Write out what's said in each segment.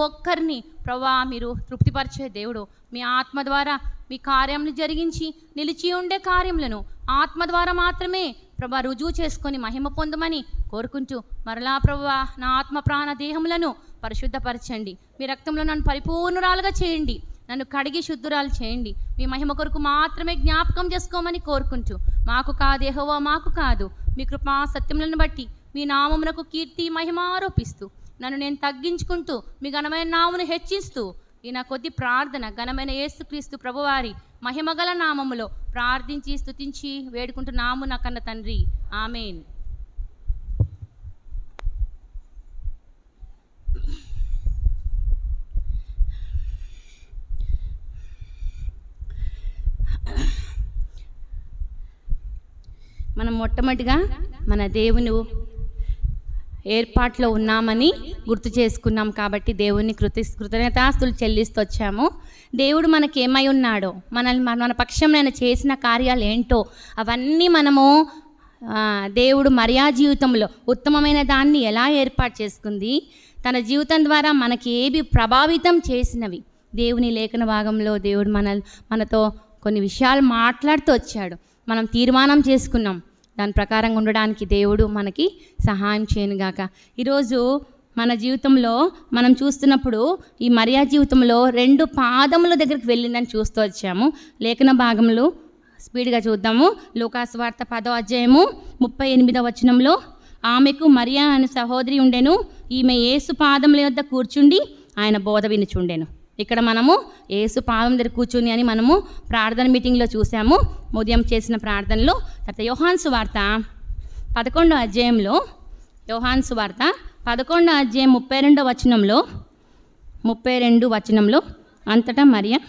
ఒక్కరిని ప్రభువా మీరు తృప్తిపరిచే దేవుడు. మీ ఆత్మ ద్వారా మీ కార్యంను జరిగించి నిలిచి ఉండే కార్యములను ఆత్మ ద్వారా మాత్రమే ప్రభువా రుజువు చేసుకొని మహిమ పొందమని కోరుకుంటూ మరలా ప్రభువా నా ఆత్మ ప్రాణ దేహములను పరిశుద్ధపరచండి. మీ రక్తంలో నన్ను పరిపూర్ణురాలుగా చేయండి. నన్ను కడిగి శుద్ధురాలు చేయండి. మీ మహిమ కొరకు మాత్రమే జ్ఞాపకం చేసుకోమని కోరుకుంటూ మాకు కాదు యెహోవా మాకు కాదు మీ కృపా సత్యములను బట్టి మీ నామమునకు కీర్తి మహిమ ఆరోపిస్తూ నన్ను నేను తగ్గించుకుంటూ మీ ఘనమైన నామమును హెచ్చిస్తూ ఈ నా కొద్ది ప్రార్థన ఘనమైన యేసుక్రీస్తు ప్రభువారి మహిమగల నామములో ప్రార్థించి స్తుతించి వేడుకుంటున్నాము నా కన్న తండ్రి. ఆమేన్. మనం మొట్టమొదటిగా మన దేవుని ఏర్పాట్లో ఉన్నామని గుర్తు చేసుకున్నాం కాబట్టి దేవుని కృతజ్ఞతాస్తులు చెల్లిస్తూ వచ్చాము. దేవుడు మనకి ఏమై ఉన్నాడో మన పక్షం నేను చేసిన కార్యాలు ఏంటో అవన్నీ మనము దేవుడు మరియా జీవితంలో ఉత్తమమైన దాన్ని ఎలా ఏర్పాటు చేసుకుంది, తన జీవితం ద్వారా మనకి ఏవి ప్రభావితం చేసినవి దేవుని లేఖన భాగంలో దేవుడు మనతో కొన్ని విషయాలు మాట్లాడుతూ వచ్చాడు. మనం తీర్మానం చేసుకున్నాం. దాని ప్రకారంగా ఉండడానికి దేవుడు మనకి సహాయం చేయనుగాక. ఈరోజు మన జీవితంలో మనం చూస్తున్నప్పుడు ఈ మరియా జీవితంలో 2 పాదముల దగ్గరికి వెళ్ళిందని చూస్తూ వచ్చాము. లేఖన భాగంలో స్పీడ్గా చూద్దాము. లూకాసు వార్త 10వ అధ్యాయము 38వ వచనంలో ఆమెకు మరియా అనే సహోదరి ఉండెను. ఈమె యేసు పాదముల యొద్ద కూర్చుండి ఆయన బోధ వినుచుండెను. ఇక్కడ మనము యేసు పాదం దగ్గర కూర్చుని అని మనము ప్రార్థన మీటింగ్లో చూసాము. ఉదయం చేసిన ప్రార్థనలో. తర్వాత యోహాను సువార్త 11వ అధ్యాయంలో 11వ అధ్యాయం 32 వచనంలో అంతటా మరియా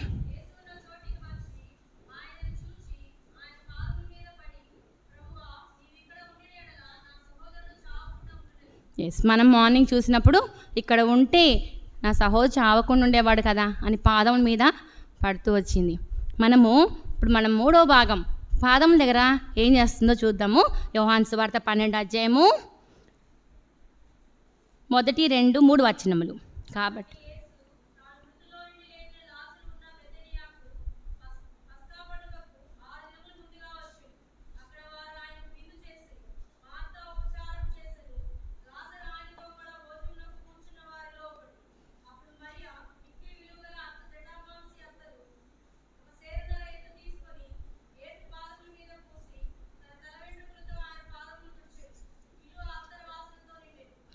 మనం మార్నింగ్ చూసినప్పుడు ఇక్కడ ఉంటే నా సహోదరు చావకుండా ఉండేవాడు కదా అని పాదం మీద పడుతూ వచ్చింది. ఇప్పుడు మనం 3వ భాగం పాదం దగ్గర ఏం చేస్తుందో చూద్దాము. యోహాను సువార్త 12వ అధ్యాయము 1, 2, 3 వచనములు. కాబట్టి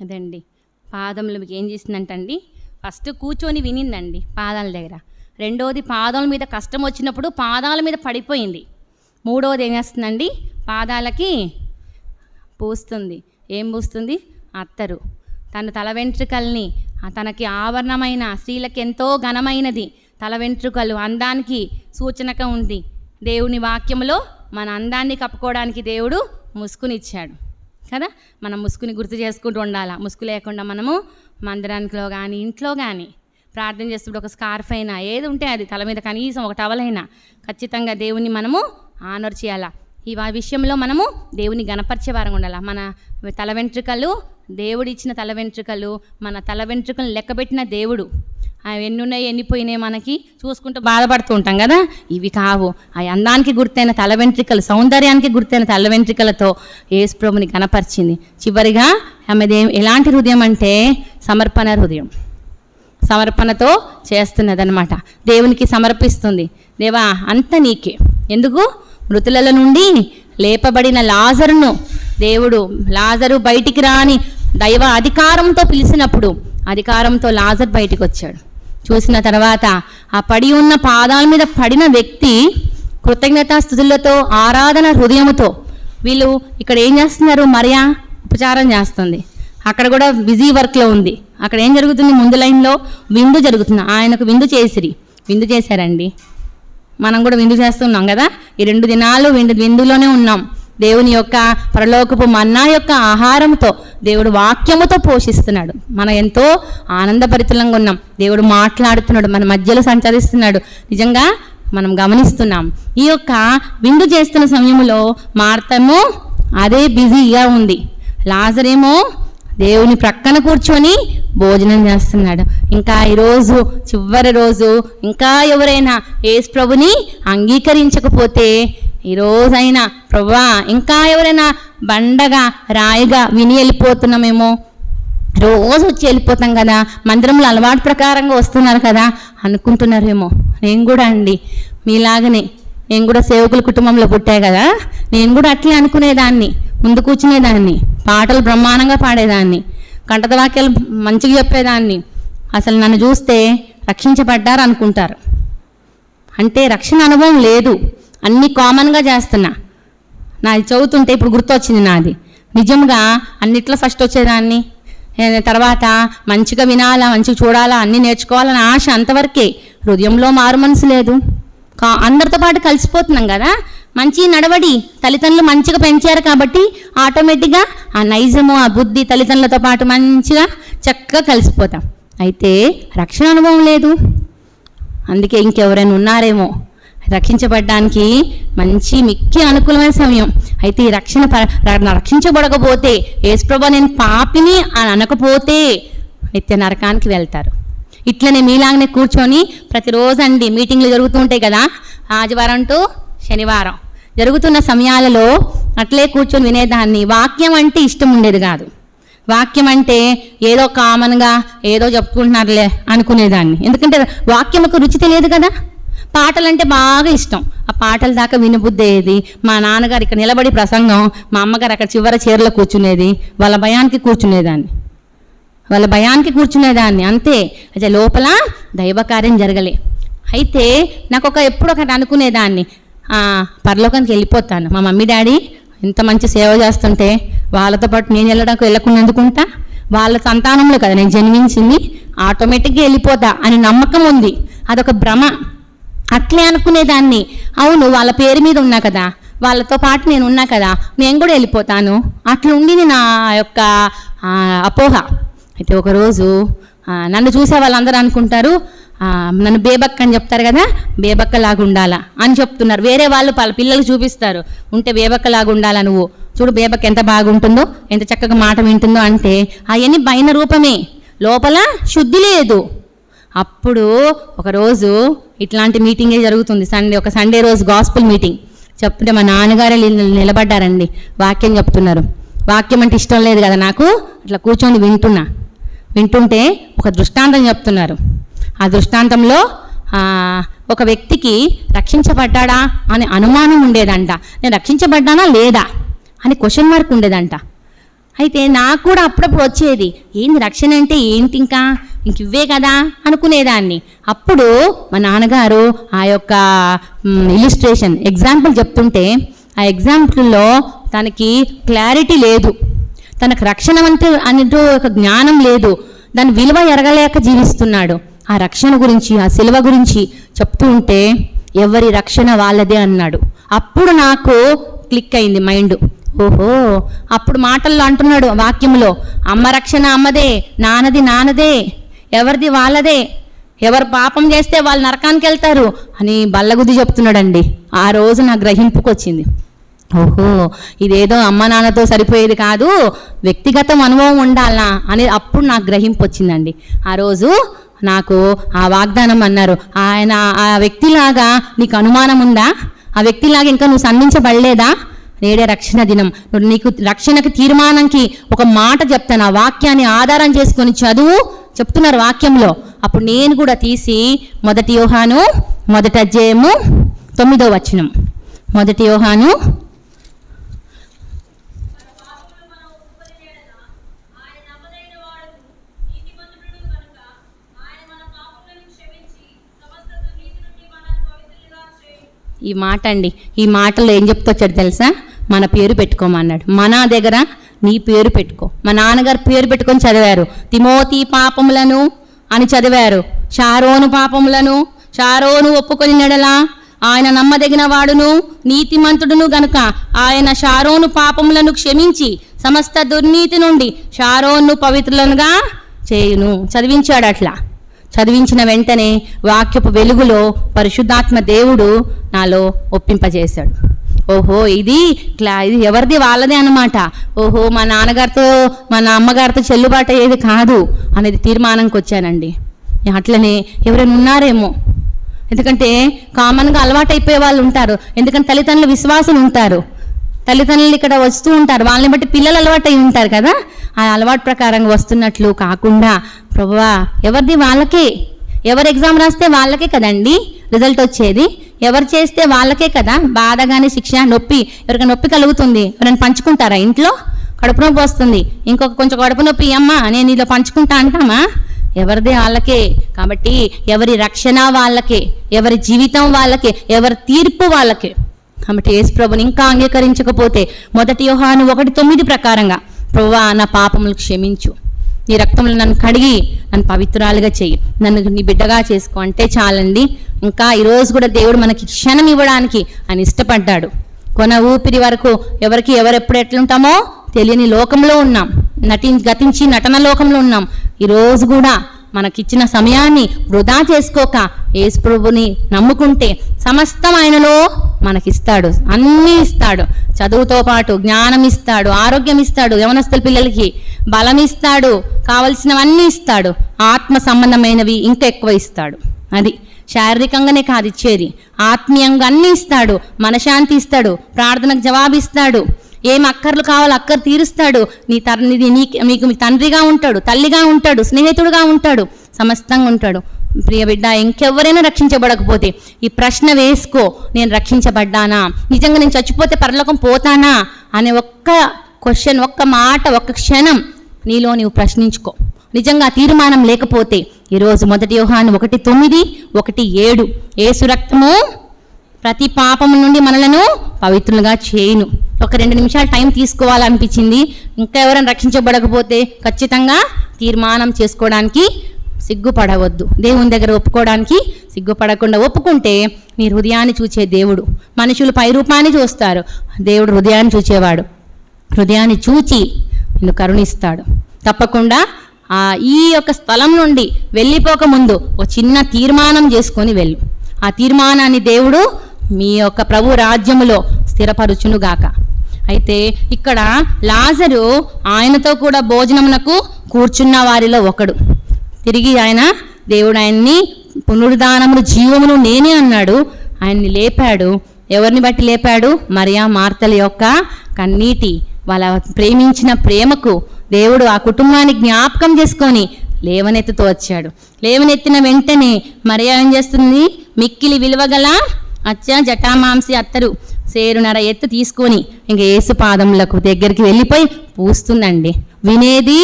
అదండి పాదములు మీకు ఏం చేసిందంటండి, ఫస్ట్ కూర్చొని వినిందండి పాదాల దగ్గర. 2వది పాదాల మీద కష్టం వచ్చినప్పుడు పాదాల మీద పడిపోయింది. 3వది ఏం చేస్తుందండి, పాదాలకి పూస్తుంది. ఏం పూస్తుంది? అత్తరు. తన తల వెంట్రుకల్ని, తనకి ఆవరణమైన స్త్రీలకు ఎంతో ఘనమైనది తల వెంట్రుకలు, అందానికి సూచనగా ఉంది. దేవుని వాక్యంలో మన అందాన్ని కప్పుకోవడానికి దేవుడు ముసుగునిచ్చాడు కదా. మనం ముసుగుని గుర్తు చేసుకుంటూ ఉండాలి. ముసుగు లేకుండా మనము మందిరానికిలో కానీ ఇంట్లో కానీ ప్రార్థన చేస్తున్నప్పుడు ఒక స్కార్ఫ్ అయినా ఏది ఉంటే అది తల మీద కనీసం ఒక టవల్ అయినా ఖచ్చితంగా దేవుని మనము ఆనర్ చేయాలా. ఈ విషయంలో మనము దేవుని గణపరిచే వారంగా ఉండాలి. మన తల వెంట్రుకలు దేవుడు ఇచ్చిన తల వెంట్రుకలు, మన తల వెంట్రుకలను లెక్కబెట్టిన దేవుడు. అవి ఎన్ని ఉన్నాయి ఎన్ని పోయినాయి మనకి చూసుకుంటూ బాధపడుతూ ఉంటాం కదా. ఇవి కావు. ఆ అందానికి గుర్తైన తల వెంట్రుకలు, సౌందర్యానికి గుర్తైన తల వెంట్రుకలతో యేసు ప్రభుని గణపరిచింది. చివరిగా ఆమెది ఎలాంటి హృదయం అంటే సమర్పణ హృదయం. సమర్పణతో చేస్తున్నదనమాట. దేవునికి సమర్పిస్తుంది. దేవా అంత నీకే. ఎందుకు? మృతుల నుండి లేపబడిన లాజరును దేవుడు, లాజరు బయటికి రాని దైవ అధికారంతో పిలిచినప్పుడు అధికారంతో లాజర్ బయటికి వచ్చాడు. చూసిన తర్వాత ఆ పడి ఉన్న పాదాల మీద పడిన వ్యక్తి కృతజ్ఞతాస్తుతులతో ఆరాధన హృదయముతో వీళ్ళు ఇక్కడ ఏం చేస్తున్నారు? మరియా ఉపచారం చేస్తుంది. అక్కడ కూడా బిజీ వర్క్లో ఉంది. అక్కడ ఏం జరుగుతుంది? ముందు లైన్లో విందు జరుగుతుంది. ఆయనకు విందు చేశారండి. మనం కూడా విందు చేస్తున్నాం కదా. ఈ 2 దినాలు విందులోనే ఉన్నాం. దేవుని యొక్క పరలోకపు మన్నా యొక్క ఆహారంతో దేవుడు వాక్యముతో పోషిస్తున్నాడు. మనం ఎంతో ఆనందభరితులంగా ఉన్నాం. దేవుడు మాట్లాడుతున్నాడు, మన మధ్యలో సంచరిస్తున్నాడు. నిజంగా మనం గమనిస్తున్నాం. ఈ యొక్క విందు చేస్తున్న సమయంలో మార్తము అదే బిజీగా ఉంది. లాజరేమో దేవుని ప్రక్కన కూర్చొని భోజనం చేస్తున్నాడు. ఇంకా ఈరోజు చివరి రోజు ఇంకా ఎవరైనా యేసు ప్రభుని అంగీకరించకపోతే ఈరోజైనా ప్రభువా ఇంకా ఎవరైనా బండగా రాయిగా విని వెళ్ళిపోతున్నామేమో, రోజు వచ్చి వెళ్ళిపోతాం కదా, మందిరంలో అలవాటు ప్రకారంగా వస్తున్నారు కదా అనుకుంటున్నారేమో. నేను కూడా అండి మీలాగనే, నేను కూడా సేవకుల కుటుంబంలో పుట్టాయి కదా, నేను కూడా అట్లే అనుకునేదాన్ని. ముందు కూర్చునేదాన్ని, పాటలు బ్రహ్మాండంగా పాడేదాన్ని, కంటత వాక్యాలు మంచిగా చెప్పేదాన్ని. అసలు నన్ను చూస్తే రక్షించబడ్డారు అనుకుంటారు. అంటే రక్షణ అనుభవం లేదు, అన్నీ కామన్గా చేస్తున్నా. నాది చదువుతుంటే ఇప్పుడు గుర్తొచ్చింది నాది. నిజంగా అన్నిట్లో ఫస్ట్ వచ్చేదాన్ని, తర్వాత మంచిగా వినాలా, మంచిగా చూడాలా, అన్నీ నేర్చుకోవాలని ఆశ, అంతవరకే. హృదయంలో మారు మనసు లేదు. అందరితో పాటు కలిసిపోతున్నాం కదా, మంచి నడవడి తల్లిదండ్రులు మంచిగా పెంచారు కాబట్టి ఆటోమేటిక్గా ఆ నైజము, ఆ బుద్ధి తల్లిదండ్రులతో పాటు మంచిగా చక్కగా కలిసిపోతాం. అయితే రక్షణ అనుభవం లేదు. అందుకే ఇంకెవరైనా ఉన్నారేమో రక్షించబడ్డానికి మంచి మిక్కి అనుకూలమైన సమయం. అయితే ఈ రక్షించబడకపోతే, యేసుప్రభు నేను పాపిని అని అనకపోతే నిత్య నరకానికి వెళ్తారు. ఇట్లనే మీలాగనే కూర్చొని ప్రతిరోజు అండి మీటింగ్లు జరుగుతూ ఉంటాయి కదా, ఆదివారం టు శనివారం జరుగుతున్న సమయాలలో అట్లే కూర్చొని వినేదాన్ని. వాక్యం అంటే ఇష్టం ఉండేది కాదు. వాక్యం అంటే ఏదో కామన్గా ఏదో చెప్పుకుంటున్నారులే అనుకునేదాన్ని. ఎందుకంటే వాక్యముకు రుచి తెలియదు కదా. పాటలంటే బాగా ఇష్టం. ఆ పాటల దాకా వినబుద్ధి అయ్యేది. మా నాన్నగారు ఇక్కడ నిలబడి ప్రసంగం, మా అమ్మగారు అక్కడ చివరి చీరలో కూర్చునేది. వాళ్ళ భయానికి కూర్చునేదాన్ని అంతే. అయితే లోపల దైవకార్యం జరగలే. అయితే నాకు ఎప్పుడు ఒకటి అనుకునేదాన్ని, పరలోకానికి వెళ్ళిపోతాను, మా మమ్మీ డాడీ ఇంత మంచి సేవ చేస్తుంటే వాళ్ళతో పాటు నేను వెళ్ళకుండా ఎందుకుంటా, వాళ్ళ సంతానంలో కదా నేను జన్మించింది, ఆటోమేటిక్గా వెళ్ళిపోతా అని నమ్మకం ఉంది. అదొక భ్రమ. అట్లే అనుకునేదాన్ని. అవును, వాళ్ళ పేరు మీద ఉన్నా కదా, వాళ్ళతో పాటు నేను ఉన్నా కదా, నేను కూడా వెళ్ళిపోతాను. అట్లా ఉండింది నా యొక్క అపోహ. అయితే ఒకరోజు నన్ను చూసే వాళ్ళందరూ అనుకుంటారు, నన్ను బేబక్క అని చెప్తారు కదా, బేబక్కలాగా ఉండాలా అని చెప్తున్నారు. వేరే వాళ్ళు పిల్లలు చూపిస్తారు, ఉంటే బేబక్కలాగా ఉండాలా, నువ్వు చూడు బేబక్క ఎంత బాగుంటుందో, ఎంత చక్కగా మాట వింటుందో. అంటే అవన్నీ బయన రూపమే, లోపల శుద్ధి లేదు. అప్పుడు ఒకరోజు ఇట్లాంటి మీటింగే జరుగుతుంది, ఒక సండే రోజు గాస్పుల్ మీటింగ్ చెప్తుంటే మా నాన్నగారే నిలబడ్డారండి, వాక్యం చెప్తున్నారు. వాక్యం అంటే ఇష్టం లేదు కదా నాకు, అట్లా కూర్చొని వింటుంటే ఒక దృష్టాంతం చెప్తున్నారు. ఆ దృష్టాంతంలో ఒక వ్యక్తికి రక్షించబడ్డాడా అనే అనుమానం ఉండేదంట. నేను రక్షించబడ్డానా లేదా అని క్వశ్చన్ మార్క్ ఉండేదంట. అయితే నాకు కూడా అప్పుడప్పుడు వచ్చేది, ఏంది రక్షణ అంటే ఏంటి, ఇంక ఇవే కదా అనుకునేదాన్ని. అప్పుడు మా నాన్నగారు ఆ యొక్క ఇలిస్ట్రేషన్ ఎగ్జాంపుల్ చెప్తుంటే, ఆ ఎగ్జాంపుల్లో తనకి క్లారిటీ లేదు, తనకు రక్షణ అంటూ ఒక జ్ఞానం లేదు, దాని విలువ ఎరగలేక జీవిస్తున్నాడు. ఆ రక్షణ గురించి, ఆ సిలువ గురించి చెప్తూ ఉంటే ఎవరి రక్షణ వాళ్ళదే అన్నాడు. అప్పుడు నాకు క్లిక్ అయింది మైండ్. ఓహో, అప్పుడు మాటల్లో అంటున్నాడు వాక్యంలో, అమ్మ రక్షణ అమ్మదే, నాన్నదే, ఎవరిది వాళ్ళదే, ఎవరు పాపం చేస్తే వాళ్ళు నరకానికి వెళ్తారు అని బల్లగుద్ది చెప్తున్నాడండి. ఆ రోజు నా గ్రహింపుకు వచ్చింది, ఓహో ఇదేదో అమ్మ నాన్నతో సరిపోయేది కాదు, వ్యక్తిగత అనుభవం ఉండాలా అని అప్పుడు నాకు గ్రహింపు వచ్చిందండి. ఆ రోజు నాకు ఆ వాగ్దానం అన్నారు, ఆయన ఆ వ్యక్తిలాగా నీకు అనుమానం ఉందా, ఆ వ్యక్తిలాగా ఇంకా నువ్వు సంధించబడలేదా, నేడే రక్షణ దినం, నీకు రక్షణకి తీర్మానంకి ఒక మాట చెప్తాను, ఆ వాక్యాన్ని ఆధారం చేసుకొని చదువు చెప్తున్నారు వాక్యంలో. అప్పుడు నేను కూడా తీసి 1 యోహాను 1వ అధ్యాయము 9వ వచనం, 1 యోహాను ఈ మాట అండి, ఈ మాటలో ఏం చెప్తొచ్చాడు తెలుసా, మన పేరు పెట్టుకోమన్నాడు. మన దగ్గర నీ పేరు పెట్టుకో. మా నాన్నగారు పేరు పెట్టుకొని చదివారు, తిమోతి పాపములను అని చదివారు. షారోను పాపములను, షారోను ఒప్పుకొని నెడలా ఆయన నమ్మదగిన వాడును నీతిమంతుడును గనుక ఆయన షారోను పాపములను క్షమించి సమస్త దుర్నీతి నుండి షారోను పవిత్రులనుగా చేయును. చదివించాడు. అట్లా చదివించిన వెంటనే వాక్యపు వెలుగులో పరిశుద్ధాత్మ దేవుడు నాలో ఒప్పింపజేశాడు. ఓహో ఇది ఇది ఎవరిది వాళ్ళదే అన్నమాట. ఓహో మా నాన్నగారితో మా అమ్మగారితో చెల్లుబాటు అయ్యేది కాదు అనేది తీర్మానంకి వచ్చానండి. అట్లనే ఎవరైనా ఉన్నారేమో, ఎందుకంటే కామన్గా అలవాటు అయిపోయే వాళ్ళు ఉంటారు. ఎందుకంటే తల్లిదండ్రులు విశ్వాసులు ఉంటారు, తల్లిదండ్రులు ఇక్కడ వస్తూ ఉంటారు, వాళ్ళని బట్టి పిల్లలు అలవాటు అయి ఉంటారు కదా. ఆ అలవాటు ప్రకారంగా వస్తున్నట్లు కాకుండా ప్రభువా ఎవరిది వాళ్ళకే, ఎవరు ఎగ్జామ్ రాస్తే వాళ్ళకే కదండి రిజల్ట్ వచ్చేది, ఎవరు చేస్తే వాళ్ళకే కదా బాధ కానీ శిక్ష నొప్పి. ఎవరికైనా నొప్పి కలుగుతుంది, ఎవరైనా పంచుకుంటారా? ఇంట్లో కడుపు నొప్పి వస్తుంది, ఇంకొక కొంచెం కడుపు నొప్పి అమ్మా నేను ఇలా పంచుకుంటా అంటామా? ఎవరిదే వాళ్ళకే. కాబట్టి ఎవరి రక్షణ వాళ్ళకే, ఎవరి జీవితం వాళ్ళకే, ఎవరి తీర్పు వాళ్ళకే. కాబట్టి యేసు ప్రభుని ఇంకా అంగీకరించకపోతే 1 యోహాను 1:9 ప్రకారంగా ప్రభువా నా పాపములు క్షమించు, నీ రక్తంలో నన్ను కడిగి నన్ను పవిత్రాలుగా చెయ్యి, నన్ను నీ బిడ్డగా చేసుకో అంటే చాలండి. ఇంకా ఈరోజు కూడా దేవుడు మనకి క్షణం ఇవ్వడానికి ఆయన ఇష్టపడ్డాడు. కొన ఊపిరి వరకు ఎవరికి ఎవరెప్పుడు ఎట్లుంటామో తెలియని లోకంలో ఉన్నాం, గతించి నటన లోకంలో ఉన్నాం. ఈరోజు కూడా మనకిచ్చిన సమయాన్ని వృధా చేసుకోక యేసు ప్రభుని నమ్ముకుంటే సమస్తం ఆయనలో మనకిస్తాడు, అన్నీ ఇస్తాడు. చదువుతో పాటు జ్ఞానం ఇస్తాడు, ఆరోగ్యం ఇస్తాడు, యవనస్తుల పిల్లలకి బలం ఇస్తాడు, కావలసినవన్నీ ఇస్తాడు, ఆత్మ సంబంధమైనవి ఇంకా ఎక్కువ ఇస్తాడు. అది శారీరకంగానే కాదు ఇచ్చేది, ఆత్మీయంగా అన్నీ ఇస్తాడు. మనశాంతి ఇస్తాడు, ప్రార్థనకు జవాబిస్తాడు, ఏం అక్కర్లు కావాలో అక్కరు తీరుస్తాడు. మీకు మీ తండ్రిగా ఉంటాడు, తల్లిగా ఉంటాడు, స్నేహితుడుగా ఉంటాడు, సమస్తంగా ఉంటాడు. ప్రియ బిడ్డ, ఇంకెవరైనా రక్షించబడకపోతే ఈ ప్రశ్న వేసుకో, నేను రక్షించబడ్డానా, నిజంగా నేను చచ్చిపోతే పరలోకం పోతానా అనే ఒక్క క్వశ్చన్, ఒక్క మాట, ఒక్క క్షణం నీలో నీవు ప్రశ్నించుకో. నిజంగా తీర్మానం లేకపోతే ఈరోజు 1 యోహాను 1:9, 1:7 యేసు రక్తము ప్రతి పాపము నుండి మనలను పవిత్రులుగా చేయును. ఒక 2 నిమిషాలు టైం తీసుకోవాలనిపించింది. ఇంకా ఎవరైనా రక్షించబడకపోతే ఖచ్చితంగా తీర్మానం చేసుకోవడానికి సిగ్గుపడవద్దు, దేవుని దగ్గర ఒప్పుకోవడానికి సిగ్గుపడకుండా ఒప్పుకుంటే నీ హృదయాన్ని చూచే దేవుడు. మనుషులు పై రూపాన్ని చూస్తారు, దేవుడు హృదయాన్ని చూచేవాడు. హృదయాన్ని చూచి నిన్ను కరుణిస్తాడు. తప్పకుండా ఈ యొక్క స్థలం నుండి వెళ్ళిపోక ముందు ఒక చిన్న తీర్మానం చేసుకొని వెళ్ళు. ఆ తీర్మానాన్ని దేవుడు మీ యొక్క ప్రభు రాజ్యములో స్థిరపరుచునుగాక. అయితే ఇక్కడ లాజరు ఆయనతో కూడా భోజనమునకు కూర్చున్న వారిలో ఒకడు. తిరిగి దేవుడు ఆయన్ని పునరుద్ధానమును జీవమును నేనే అన్నాడు. ఆయన్ని లేపాడు. ఎవరిని బట్టి లేపాడు? మరియా మార్తల యొక్క కన్నీటి, వాళ్ళ ప్రేమించిన ప్రేమకు దేవుడు ఆ కుటుంబాన్ని జ్ఞాపకం చేసుకొని లేవనెత్తుతూ వచ్చాడు. లేవనెత్తిన వెంటనే మరియా ఏం చేస్తుంది? మిక్కిలి విలువగల జటామాంసి అత్తరు సేరునర ఎత్తు తీసుకొని ఇంక యేసు పాదములకు దగ్గరికి వెళ్ళిపోయి పూస్తుందండి. వినేది,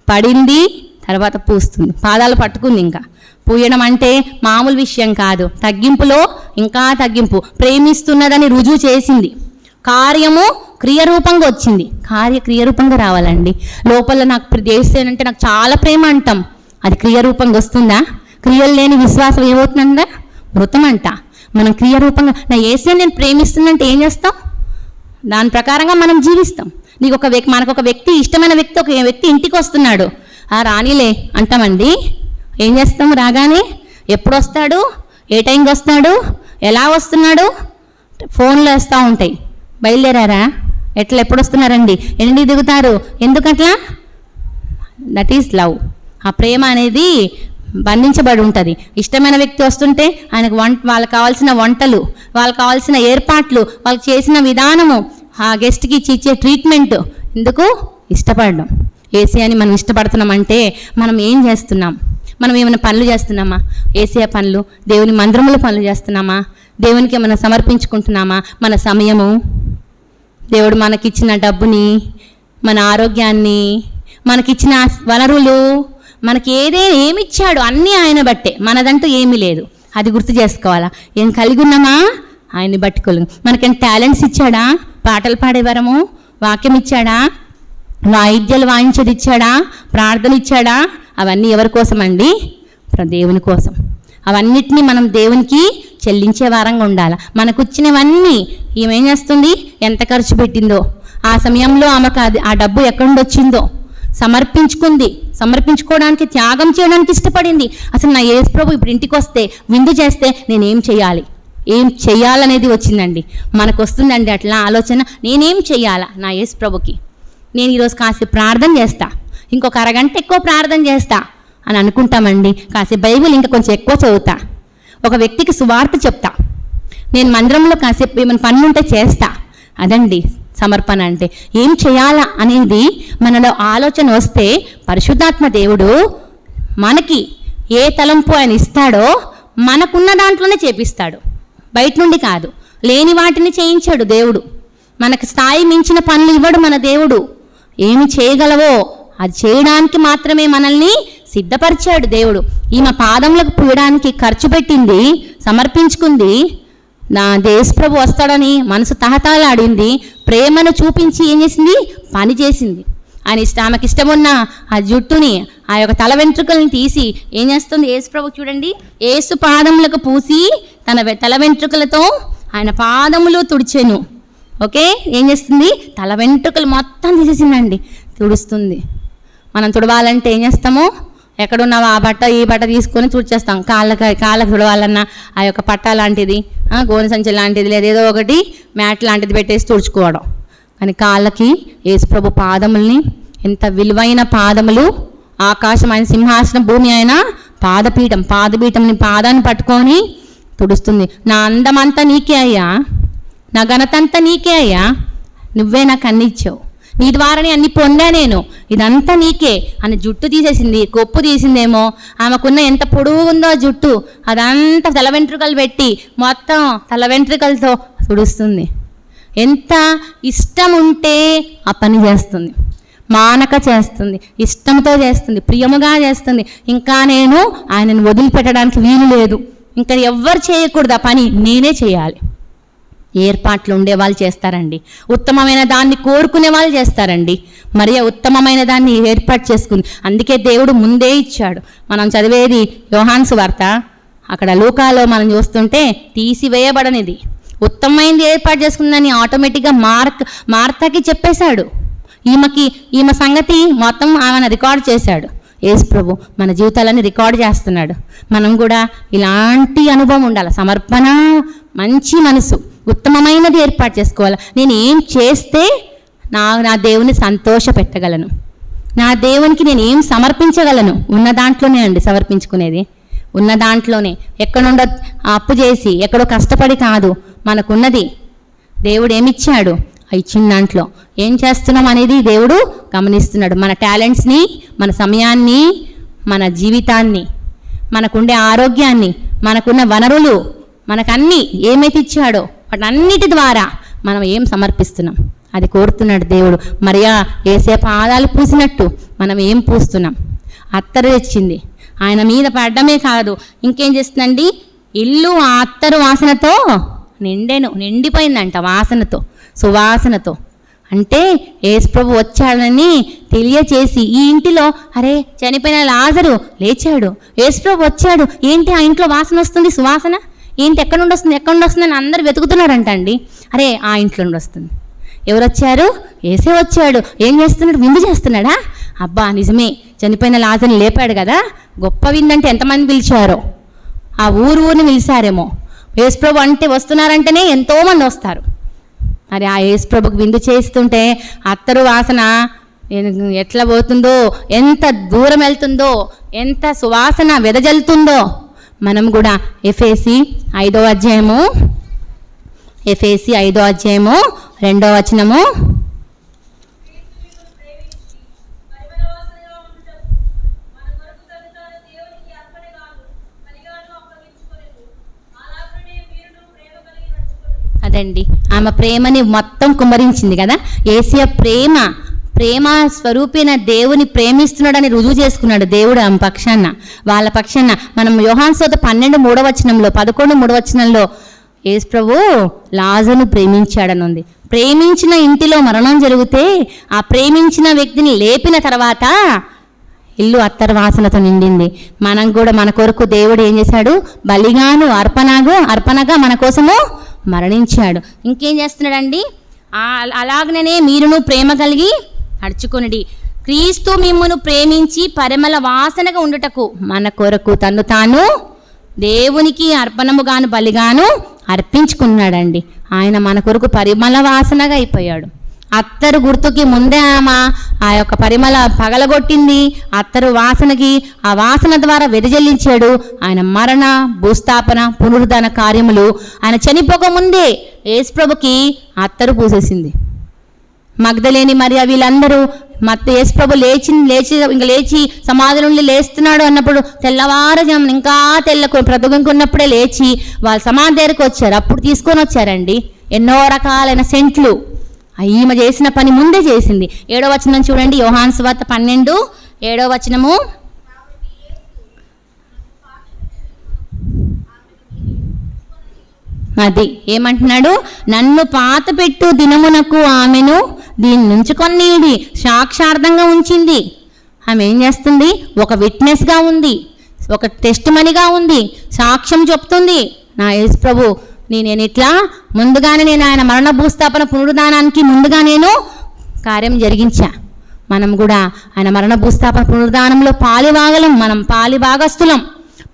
పడింది, తర్వాత పూస్తుంది, పాదాలు పట్టుకుంది. ఇంకా పూయడం అంటే మామూలు విషయం కాదు, తగ్గింపులో ఇంకా తగ్గింపు. ప్రేమిస్తున్నదని రుజువు చేసింది. కార్యము క్రియరూపంగా వచ్చింది. క్రియరూపంగా రావాలండి. లోపల నాకు చేస్తేనంటే నాకు చాలా ప్రేమ అంటాం, అది క్రియరూపంగా వస్తుందా? క్రియలు లేని విశ్వాసం ఏమవుతుందా? మృతం అంట. మనం క్రియరూపంగా నా యేసే నేను ప్రేమిస్తున్నంటే ఏం చేస్తాం? దాని ప్రకారంగా మనం జీవిస్తాం. మనకు ఒక వ్యక్తి, ఇష్టమైన వ్యక్తి, ఒక వ్యక్తి ఇంటికి వస్తున్నాడు, రానిలే అంటామండి. ఏం చేస్తాం? రాగానే ఎప్పుడు వస్తాడు, ఏ టైంకి వస్తాడు, ఎలా వస్తున్నాడు, ఫోన్లో వేస్తూ ఉంటాయి. బయలుదేరారా, ఎప్పుడు వస్తున్నారండి, ఎన్ని దిగుతారు, ఎందుకట్లా? That is love. ఆ ప్రేమ అనేది బంధించబడి ఉంటుంది. ఇష్టమైన వ్యక్తి వస్తుంటే ఆయనకు వాళ్ళకి కావాల్సిన వంటలు, వాళ్ళకి కావాల్సిన ఏర్పాట్లు, వాళ్ళకి చేసిన విధానము, ఆ గెస్ట్కి ఇచ్చే ట్రీట్మెంట్, ఎందుకు? ఇష్టపడడం. ఏసీని మనం ఇష్టపడుతున్నామంటే మనం ఏం చేస్తున్నాం? మనం ఏమైనా పనులు చేస్తున్నామా? ఏసీఆ పనులు, దేవుని మందిరములో పనులు చేస్తున్నామా? దేవునికి ఏమైనా సమర్పించుకుంటున్నామా? మన సమయము, దేవుడు మనకిచ్చిన డబ్బుని, మన ఆరోగ్యాన్ని, మనకిచ్చిన వనరులు, మనకి ఏమిచ్చాడు అన్నీ ఆయన బట్టే, మనదంటూ ఏమీ లేదు. అది గుర్తు చేసుకోవాలా. ఏం కలిగి ఉన్నామా? ఆయన్ని బట్టుకోలేము. మనకేం టాలెంట్స్ ఇచ్చాడా? పాటలు పాడేవారము, వాక్యం ఇచ్చాడా, వాయిద్యాలు వాయించేది ఇచ్చాడా, ప్రార్థన ఇచ్చాడా? అవన్నీ ఎవరి కోసం అండి? దేవుని కోసం. అవన్నిటినీ మనం దేవునికి చెల్లించే వారంగా ఉండాలి. మనకు వచ్చినవన్నీ ఏమేం చేస్తుంది? ఎంత ఖర్చు పెట్టిందో, ఆ సమయంలో ఆమెకు ఆ డబ్బు ఎక్కడి నుండి వచ్చిందో సమర్పించుకుంది. సమర్పించుకోవడానికి, త్యాగం చేయడానికి ఇష్టపడింది. అసలు నా యేసు ప్రభు ఇప్పుడు ఇంటికి వస్తే, విందు చేస్తే నేనేం చేయాలి? ఏం చెయ్యాలనేది వచ్చిందండి. మనకు వస్తుందండి అట్లా ఆలోచన, నేనేం చెయ్యాలా నా యేసు ప్రభుకి, నేను ఈరోజు కాసేపు ప్రార్థన చేస్తా, ఇంకొక అరగంట ఎక్కువ ప్రార్థన చేస్తా అని అనుకుంటామండి. కాసేపు బైబిల్ ఇంకా కొంచెం ఎక్కువ చదువుతా, ఒక వ్యక్తికి సువార్త చెప్తా, నేను మందిరంలో కాసేపు ఏమైనా పనులు ఉంటే చేస్తా. అదండి సమర్పణ అంటే. ఏం చేయాలా అనేది మనలో ఆలోచన వస్తే పరిశుద్ధాత్మ దేవుడు మనకి ఏ తలంపు ఆయన ఇస్తాడో మనకున్న దాంట్లోనే చేపిస్తాడు, బయట నుండి కాదు. లేని వాటిని చేయించాడు దేవుడు. మనకు స్థాయి మించిన పనులు ఇవ్వడు మన దేవుడు. ఏమి చేయగలవో అది చేయడానికి మాత్రమే మనల్ని సిద్ధపరిచాడు దేవుడు. ఈమె పాదములకు పూయడానికి ఖర్చు పెట్టింది, సమర్పించుకుంది, నా దేశప్రభు వస్తాడని మనసు తహతాలాడింది, ప్రేమను చూపించి ఏం చేసింది, పని చేసింది. ఆమెకి ఇష్టమున్న ఆ జుట్టుని, ఆ యొక్క తల వెంట్రుకల్ని తీసి ఏం చేస్తుంది యేసుప్రభు చూడండి, యేసు పాదములకు పూసి తన తల వెంట్రుకలతో ఆయన పాదములు తుడిచెను. ఓకే, ఏం చేస్తుంది, తల వెంట్రుకలు మొత్తం తీసేసిందండి, తుడుస్తుంది. మనం తుడవాలంటే ఏం చేస్తాము, ఎక్కడున్నావో ఆ బట్ట ఈ బట్ట తీసుకొని తుడిచేస్తాం. కాళ్ళకు తుడవాలన్నా ఆ యొక్క పట్ట లాంటిది, గోనె సంచి లాంటిది, లేదా ఏదో ఒకటి మ్యాట్ లాంటిది పెట్టేసి తుడుచుకోవడం. కానీ కాళ్ళకి యేసుప్రభు పాదముల్ని, ఎంత విలువైన పాదములు, ఆకాశం ఆయన సింహాసనం, భూమి ఆయన పాదపీఠంని పాదాన్ని పట్టుకొని తుడుస్తుంది. నా అందమంతా నీకే అయ్యా, నా ఘనతంతా నీకే అయ్యా, నువ్వే నాకు అన్ని ఇచ్చావు, నీ ద్వారానే అన్ని పొందా నేను, ఇదంతా నీకే అని జుట్టు తీసేసింది. కొప్పు తీసిందేమో, ఆమెకున్న ఎంత పొడుగు ఉందో జుట్టు అదంతా తల వెంట్రుకలు పెట్టి మొత్తం తల వెంట్రుకలతో తుడుస్తుంది. ఎంత ఇష్టం ఉంటే ఆ పని చేస్తుంది, మానక చేస్తుంది, ఇష్టంతో చేస్తుంది, ప్రియముగా చేస్తుంది. ఇంకా నేను ఆయనను వదిలిపెట్టడానికి వీలు లేదు, ఇంకా ఎవ్వరు చేయకూడదు, ఆ పని నేనే చేయాలి. ఏర్పాట్లు ఉండే వాళ్ళు చేస్తారండి, ఉత్తమమైన దాన్ని కోరుకునే వాళ్ళు చేస్తారండి. మరియ ఉత్తమమైన దాన్ని ఏర్పాటు చేసుకుంది, అందుకే దేవుడు ముందే ఇచ్చాడు. మనం చదివేది యోహాను సువార్త, అక్కడ లూకాలో మనం చూస్తుంటే తీసివేయబడనిది ఉత్తమమైనది ఏర్పాటు చేసుకుందని ఆటోమేటిక్గా మార్తకి చెప్పేశాడు. ఈమె సంగతి మొత్తం ఆమెను రికార్డ్ చేశాడు. యేసు ప్రభు మన జీవితాలని రికార్డ్ చేస్తున్నాడు. మనం కూడా ఇలాంటి అనుభవం ఉండాలి, సమర్పణ, మంచి మనసు, ఉత్తమమైనది ఏర్పాటు చేసుకోవాలి. నేను ఏం చేస్తే నా దేవుని సంతోష పెట్టగలను, నా దేవునికి నేను ఏం సమర్పించగలను, ఉన్న దాంట్లోనే అండి సమర్పించుకునేది, ఉన్న దాంట్లోనే. ఎక్కడుండో అప్పు చేసి, ఎక్కడో కష్టపడి కాదు, మనకున్నది దేవుడు ఏమిచ్చాడు, ఇచ్చిన దాంట్లో ఏం చేస్తున్నాం అనేది దేవుడు గమనిస్తున్నాడు. మన టాలెంట్స్ని, మన సమయాన్ని, మన జీవితాన్ని, మనకుండే ఆరోగ్యాన్ని, మనకున్న వనరులు, మనకన్నీ ఏమైతే ఇచ్చాడో వాటన్నిటి ద్వారా మనం ఏం సమర్పిస్తున్నాం అది కోరుతున్నాడు దేవుడు. మరియా యేసే పాదాలు పూసినట్టు మనం ఏం పూస్తున్నాం. అత్తరు తెచ్చింది, ఆయన మీద పడ్డమే కాదు, ఇంకేం చేస్తుందండి, ఇల్లు ఆ అత్తరు వాసనతో నిండిపోయిందంట, వాసనతో, సువాసనతో. అంటే యేసుప్రభు వచ్చాడని తెలియచేసి, ఈ ఇంటిలో అరే చనిపోయిన లాజరు లేచాడు, యేసుప్రభు వచ్చాడు, ఏంటి ఆ ఇంట్లో వాసన వస్తుంది, సువాసన ఏంటి, ఎక్కడి నుండి వస్తుంది అని అందరు వెతుకుతున్నారంట అండి. అరే ఆ ఇంట్లో నుండి వస్తుంది. ఎవరు వచ్చారు, యేసే వచ్చాడు. ఏం చేస్తున్నాడు, విందు చేస్తున్నాడా, అబ్బా నిజమే, చనిపోయిన లాజరుని లేపాడు కదా, గొప్ప విందంటే ఎంతమంది పిలిచారో, ఆ ఊరిని పిలిచారేమో. యేసుప్రభు అంటే వస్తున్నారంటేనే ఎంతోమంది వస్తారు. మరి ఆ యేసుప్రభుకి విందు చేస్తుంటే అత్తరు వాసన ఎట్లా పోతుందో, ఎంత దూరం వెళ్తుందో, ఎంత సువాసన వెదజల్లుతుందో. మనం కూడా ఎఫెసీ 5వ అధ్యాయము 2వ వచనము, అదండి ఆమె ప్రేమని మొత్తం కుమ్మరించింది కదా. యేసయ్య ప్రేమ స్వరూపైన దేవుని ప్రేమిస్తున్నాడని రుజువు చేసుకున్నాడు దేవుడు ఆమె పక్షాన, వాళ్ళ పక్షాన. మనం యోహాను సువార్త 11:3 యేసు ప్రభు లాజరును ప్రేమించాడని ఉంది. ప్రేమించిన ఇంటిలో మరణం జరిగితే ఆ ప్రేమించిన వ్యక్తిని లేపిన తర్వాత ఇల్లు అత్తరు వాసనతో నిండింది. మనం కూడా మన కొరకు దేవుడు ఏం చేశాడు, బలిగాను అర్పణగా మన కోసము మరణించాడు. ఇంకేం చేస్తున్నాడండి, అలాగనే మీరును ప్రేమ కలిగి నడుచుకొనుడి, క్రీస్తు మిమ్మును ప్రేమించి పరిమళ వాసనగా ఉండుటకు మన కొరకు తను తాను దేవునికి అర్పణముగాను బలిగాను అర్పించుకున్నాడండి. ఆయన మన కొరకు పరిమళ వాసనగా అయిపోయాడు. అత్తరు గుర్తుకి ముందే ఆమె ఆ యొక్క పరిమళ పగలగొట్టింది. అత్తరు వాసనకి ఆ వాసన ద్వారా వెదజల్లించాడు. ఆయన మరణ, భూస్థాపన, పునరుద్ధాన కార్యములు ఆయన చనిపోక ముందే యేసుప్రభుకి అత్తరు పూసేసింది. మగ్దలేని మరియ వీళ్ళందరూ యేసుప్రభు లేచి సమాధి నుండి లేస్తున్నాడు అన్నప్పుడు తెల్లవారుజామున ఇంకా ప్రతిగుంకున్నప్పుడే లేచి వాళ్ళ సమాధి దగ్గరకు వచ్చారు. అప్పుడు తీసుకొని వచ్చారండి ఎన్నో రకాలైన సెంట్లు. ఈమె చేసిన పని ముందే చేసింది. 7వ వచనం చూడండి, యోహాను సువార్త 12 7వ వచనము. అది ఏమంటున్నాడు? నన్ను పాత పెట్టు దినమునకు ఆమెను దీన్ని ఉంచుకొన్నీడి. సాక్షార్థంగా ఉంచింది. ఆమె ఏం చేస్తుంది? ఒక విట్నెస్గా ఉంది, ఒక టెస్ట్ మనీగా ఉంది, సాక్ష్యం చెప్తుంది. నా యేసు ప్రభు నేను ఇట్లా ముందుగానే నేను ఆయన మరణ భూస్థాపన పునరుద్ధానానికి ముందుగా నేను కార్యం జరిగించా. మనం కూడా ఆయన మరణ భూస్థాపన పునరుద్ధానంలో మనం పాలిభాగస్తులం.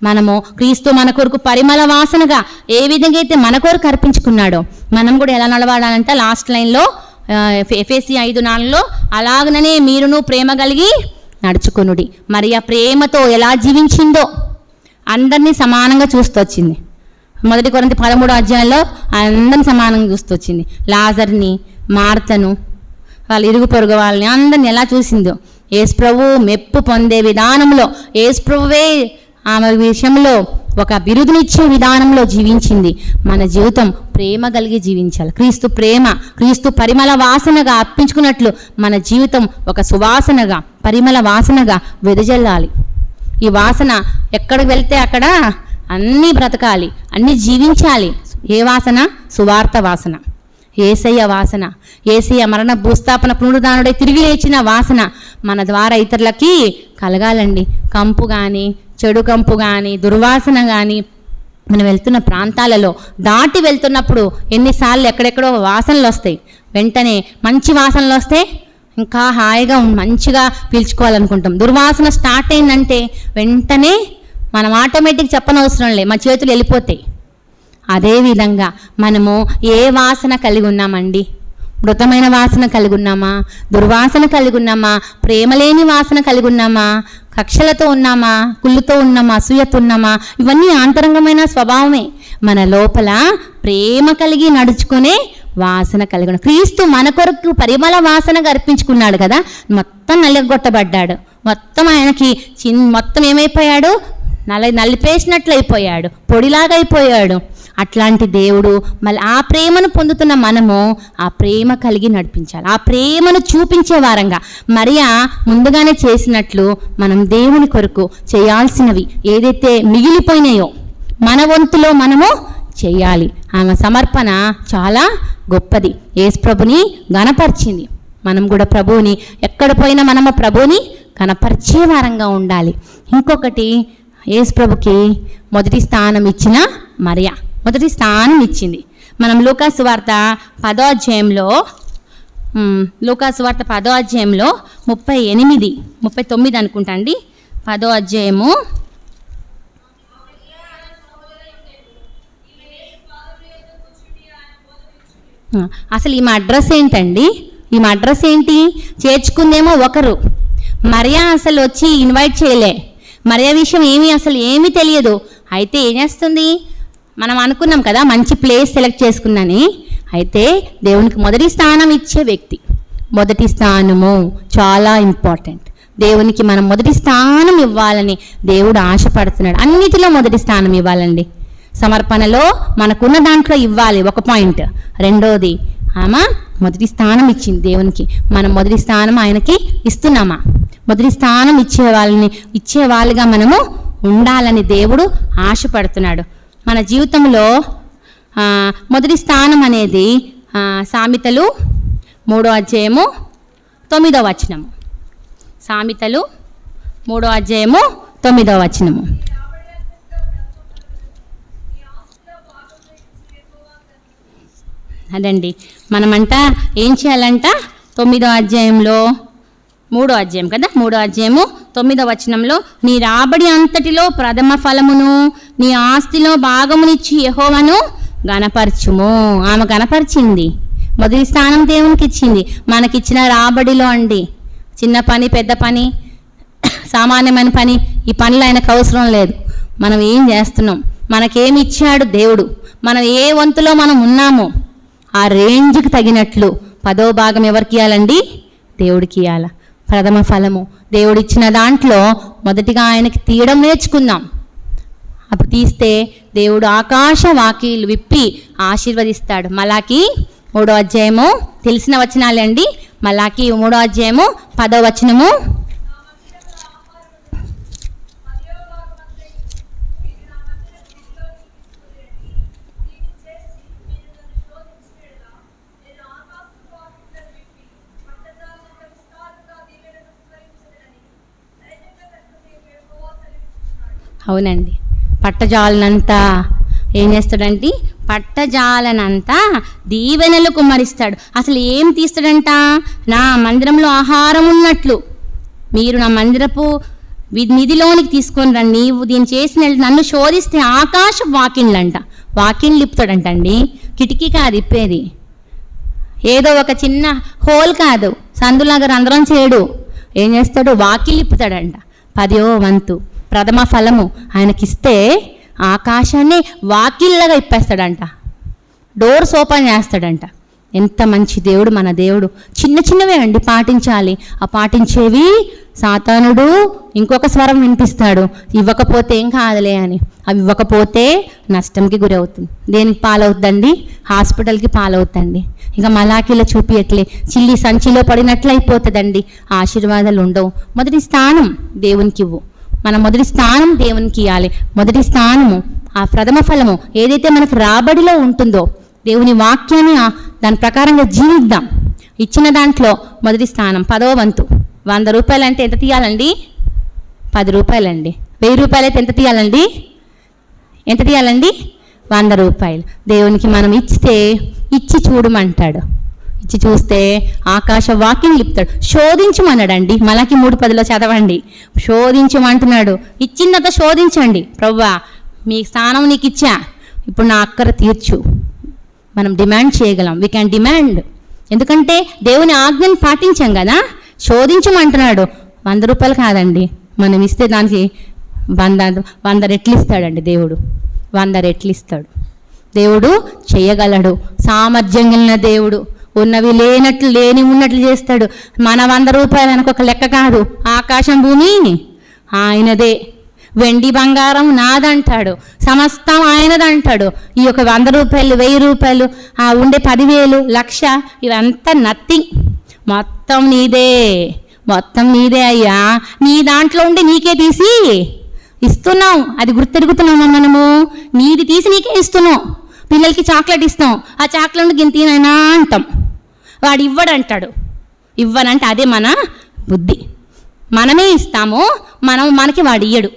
మనము క్రీస్తు మన కొరకు పరిమళ వాసనగా ఏ విధంగా అయితే మన కొరకు అర్పించుకున్నాడో మనం కూడా ఎలా నడవాలంటే లాస్ట్ లైన్లో ఎఫెసీ 5:4 అలాగనే మీరును ప్రేమ కలిగి నడుచుకొనుడి. మరి ఆ ప్రేమతో ఎలా జీవించిందో అందరినీ సమానంగా చూస్తూ వచ్చింది. 1 కొరింథీ 13వ అధ్యాయంలో అందరిని సమానంగా చూస్తూ వచ్చింది. లాజర్ని, మార్తను, వాళ్ళ ఇరుగు పొరుగు వాళ్ళని అందరిని ఎలా చూసిందో యేసు ప్రభువు మెప్పు పొందే విధానంలో, యేసు ప్రభువే ఆమె విషయంలో ఒక బిరుదునిచ్చే విధానంలో జీవించింది. మన జీవితం ప్రేమ కలిగి జీవించాలి. క్రీస్తు పరిమళ వాసనగా అర్పించుకున్నట్లు మన జీవితం ఒక సువాసనగా, పరిమళ వాసనగా వెదజల్లాలి. ఈ వాసన ఎక్కడికి వెళ్తే అక్కడ అన్నీ బ్రతకాలి, అన్నీ జీవించాలి. ఏ వాసన? సువార్త వాసన, యేసయ్య వాసన, యేసయ్య మరణ భూస్థాపన పునరుద్ధానుడై తిరిగి లేచిన వాసన మన ద్వారా ఇతరులకి కలగాలండి. కంపు కానీ, చెడు కంపు కానీ, దుర్వాసన కానీ మనం వెళ్తున్న ప్రాంతాలలో దాటి వెళ్తున్నప్పుడు ఎన్నిసార్లు ఎక్కడెక్కడో వాసనలు వస్తాయి. వెంటనే మంచి వాసనలు వస్తే ఇంకా హాయిగా మంచిగా పీల్చుకోవాలనుకుంటాం. దుర్వాసన స్టార్ట్ అయిందంటే వెంటనే మనం ఆటోమేటిక్ చెప్పనవసరం లేదు, మా చేతులు వెళ్ళిపోతాయి. అదేవిధంగా మనము ఏ వాసన కలిగి ఉన్నామండి? మృతమైన వాసన కలిగి ఉన్నామా? దుర్వాసన కలిగి ఉన్నామా? ప్రేమలేని వాసన కలిగి ఉన్నామా? కక్షలతో ఉన్నామా? కుళ్ళుతో ఉన్నామా? అసూయతో ఉన్నామా? ఇవన్నీ ఆంతరంగమైన స్వభావమే. మన లోపల ప్రేమ కలిగి నడుచుకునే వాసన కలిగి ఉన్నాడు. క్రీస్తు మన కొరకు పరిమళ వాసనగా అర్పించుకున్నాడు కదా, మొత్తం నల్లగొట్టబడ్డాడు. మొత్తం ఆయనకి మొత్తం ఏమైపోయాడు? నలిపేసినట్లు అయిపోయాడు, పొడిలాగా అయిపోయాడు. అట్లాంటి దేవుడు మళ్ళీ ఆ ప్రేమను పొందుతున్న మనము ఆ ప్రేమ కలిగి నడిపించాలి. ఆ ప్రేమను చూపించే వారంగా మరియా ముందుగానే చేసినట్లు మనం దేవుని కొరకు చేయాల్సినవి ఏదైతే మిగిలిపోయినాయో మన వంతులో మనము చేయాలి. ఆమె సమర్పణ చాలా గొప్పది, యేసు ప్రభుని గణపరిచింది. మనం కూడా ప్రభువుని ఎక్కడ పోయినా మనము ప్రభువుని గణపరిచే వారంగా ఉండాలి. ఇంకొకటి, యేసు ప్రభుకి మొదటి స్థానం ఇచ్చిన మరియా మొదటి స్థానం ఇచ్చింది. మనం లూకాసు వార్త 10వ అధ్యాయంలో 38, 39 అనుకుంటా అండి, 10వ అధ్యాయము. అసలు ఈమె అడ్రస్ ఏంటండి? ఈమె అడ్రస్ ఏంటి? చేర్చుకుందేమో ఒకరు, మరియా అసలు వచ్చి ఇన్వైట్ చేయలే. మరియా విషయం అసలు ఏమీ తెలియదు. అయితే ఏం చేస్తుంది? మనం అనుకున్నాం కదా మంచి ప్లేస్ సెలెక్ట్ చేసుకున్నాని. అయితే దేవునికి మొదటి స్థానం ఇచ్చే వ్యక్తి, మొదటి స్థానము చాలా ఇంపార్టెంట్. దేవునికి మనం మొదటి స్థానం ఇవ్వాలని దేవుడు ఆశపడుతున్నాడు. అన్నిటిలో మొదటి స్థానం ఇవ్వాలండి. సమర్పణలో మనకున్న దాంట్లో ఇవ్వాలి, ఒక పాయింట్. రెండోది, ఆమె మొదటి స్థానం ఇచ్చింది దేవునికి. మనం మొదటి స్థానం ఆయనకి ఇస్తున్నామా? మొదటి స్థానం ఇచ్చే వాళ్ళుగా మనము ఉండాలని దేవుడు ఆశపడుతున్నాడు. మన జీవితంలో మొదటి స్థానం అనేది సామెతలు 3వ అధ్యాయము 9వ వచనము. సామెతలు 3వ అధ్యాయము 9వ వచనము. అదండి, మనమంట ఏం చేయాలంట? 9వ అధ్యాయంలో 3వ అధ్యాయం కదా, 3వ అధ్యాయము 9వ వచనంలో, నీ రాబడి అంతటిలో ప్రథమ ఫలమును నీ ఆస్తిలో భాగమునిచ్చి యెహోవాను గణపరచుము. ఆమె గణపరిచింది. మొదటి స్థానం దేవునికి ఇచ్చింది. మనకిచ్చిన రాబడిలో అండి, చిన్న పని పెద్ద పని సామాన్యమైన పని, ఈ పనులు ఆయనకు అవసరం లేదు. మనం ఏం చేస్తున్నాం, మనకేమి ఇచ్చాడు దేవుడు, మనం ఏ వంతులో మనం ఉన్నామో ఆ రేంజ్కి తగినట్లు 10వ భాగం ఎవరికి ఇవ్వాలండి? దేవుడికి ఇవ్వాల. ప్రథమ ఫలము దేవుడిచ్చిన దాంట్లో మొదటిగా ఆయనకి తీయడం నేర్చుకుందాం. అప్పుడు తీస్తే దేవుడు ఆకాశ వాకిలు విప్పి ఆశీర్వదిస్తాడు. మలాకి 3వ అధ్యాయము తెలిసిన వచనాలే అండి. మలాకి 3వ అధ్యాయము 10వ వచనము. అవునండి, పట్టజాలనంతా ఏం చేస్తాడంటే, పట్టజాలనంతా దీవెనలు కుమ్మరిస్తాడు. అసలు ఏం తీస్తాడంట? నా మందిరంలో ఆహారం ఉన్నట్లు మీరు నా మందిరపు నిధిలోనికి తీసుకొని రండి. నీవు దీన్ని చేసిన నన్ను శోధిస్తే ఆకాశ వాకిన్లంట, వాకిన్లు ఇప్పుతాడంటండి. కిటికీ కాదు ఇప్పేది, ఏదో ఒక చిన్న హోల్ కాదు, సందులాగా రంధ్రం చేయడు. ఏం చేస్తాడు? వాకిళ్ళు ఇప్పుతాడంట. 10వ వంతు ప్రథమ ఫలము ఆయనకిస్తే ఆకాశాన్ని వాకిళ్ళగా ఇప్పేస్తాడంట, డోర్స్ ఓపెన్ చేస్తాడంట. ఎంత మంచి దేవుడు మన దేవుడు. చిన్న చిన్నవే అండి పాటించాలి. ఆ పాటించేవి సాతానుడు ఇంకొక స్వరం వినిపిస్తాడు, ఇవ్వకపోతే ఏం కాదులే అని. అవి ఇవ్వకపోతే నష్టంకి గురి అవుతుంది. దేనికి పాలవుద్దండి? హాస్పిటల్కి పాలవుద్దండి. ఇంకా మలాఖీలో చూపియట్లే, చిల్లి సంచిలో పడినట్లు అయిపోతుందండి. ఆశీర్వాదాలు ఉండవు. మొదటి స్థానం దేవునికి ఇవ్వు. మన మొదటి స్థానం దేవునికి ఇవ్వాలి. మొదటి స్థానము ఆ ప్రథమ ఫలము ఏదైతే మనకు రాబడిలో ఉంటుందో దేవుని వాక్యాన్ని దాని ప్రకారంగా జీవిద్దాం. ఇచ్చిన దాంట్లో మొదటి స్థానం 10వ వంతు. 100 రూపాయలు అంటే ఎంత తీయాలండి? 10 రూపాయలండి. 1000 రూపాయలు అయితే ఎంత తీయాలండి? 100 రూపాయలు. దేవునికి మనం ఇచ్చి చూడమంటాడు. ఇచ్చి చూస్తే ఆకాశ వాక్యం లిపుతాడు. శోధించమన్నాడండి. మలాకి 3:10 చదవండి. శోధించమంటున్నాడు. ఇచ్చిందంత శోధించండి. ప్రభువా మీ స్థానం నీకు ఇచ్చా, ఇప్పుడు నా అక్కర తీర్చు. మనం డిమాండ్ చేయగలం. We can demand. ఎందుకంటే దేవుని ఆజ్ఞను పాటించాం కదా. శోధించమంటున్నాడు. 100 రూపాయలు కాదండి, మనం ఇస్తే దానికి 100 రెట్లు ఇస్తాడండి దేవుడు. 100 రెట్లు ఇస్తాడు. దేవుడు చేయగలడు. సామర్థ్యం కలిగిన దేవుడు. ఉన్నవి లేని ఉన్నట్లు చేస్తాడు. మన 100 రూపాయలు అనకు ఒక లెక్క కాదు. ఆకాశం భూమి ఆయనదే. వెండి బంగారం నాదంటాడు. సమస్తం ఆయనదంటాడు. ఈ యొక్క 100 రూపాయలు 1000 రూపాయలు ఉండే 10,000 1,00,000 ఇవంతా నథింగ్. మొత్తం నీదే అయ్యా. నీ దాంట్లో ఉండి నీకే తీసి ఇస్తున్నాం. అది గుర్తెరుగుతున్నామా మనము? నీది తీసి నీకే ఇస్తున్నాం. పిల్లలకి చాక్లెట్ ఇస్తాం, ఆ చాక్లెట్ గింత తినైనా అంటాం. వాడు ఇవ్వడంటాడు. ఇవ్వనంటే అదే మన బుద్ధి. మనమే ఇస్తాము, మనకి వాడు ఇయ్యడు.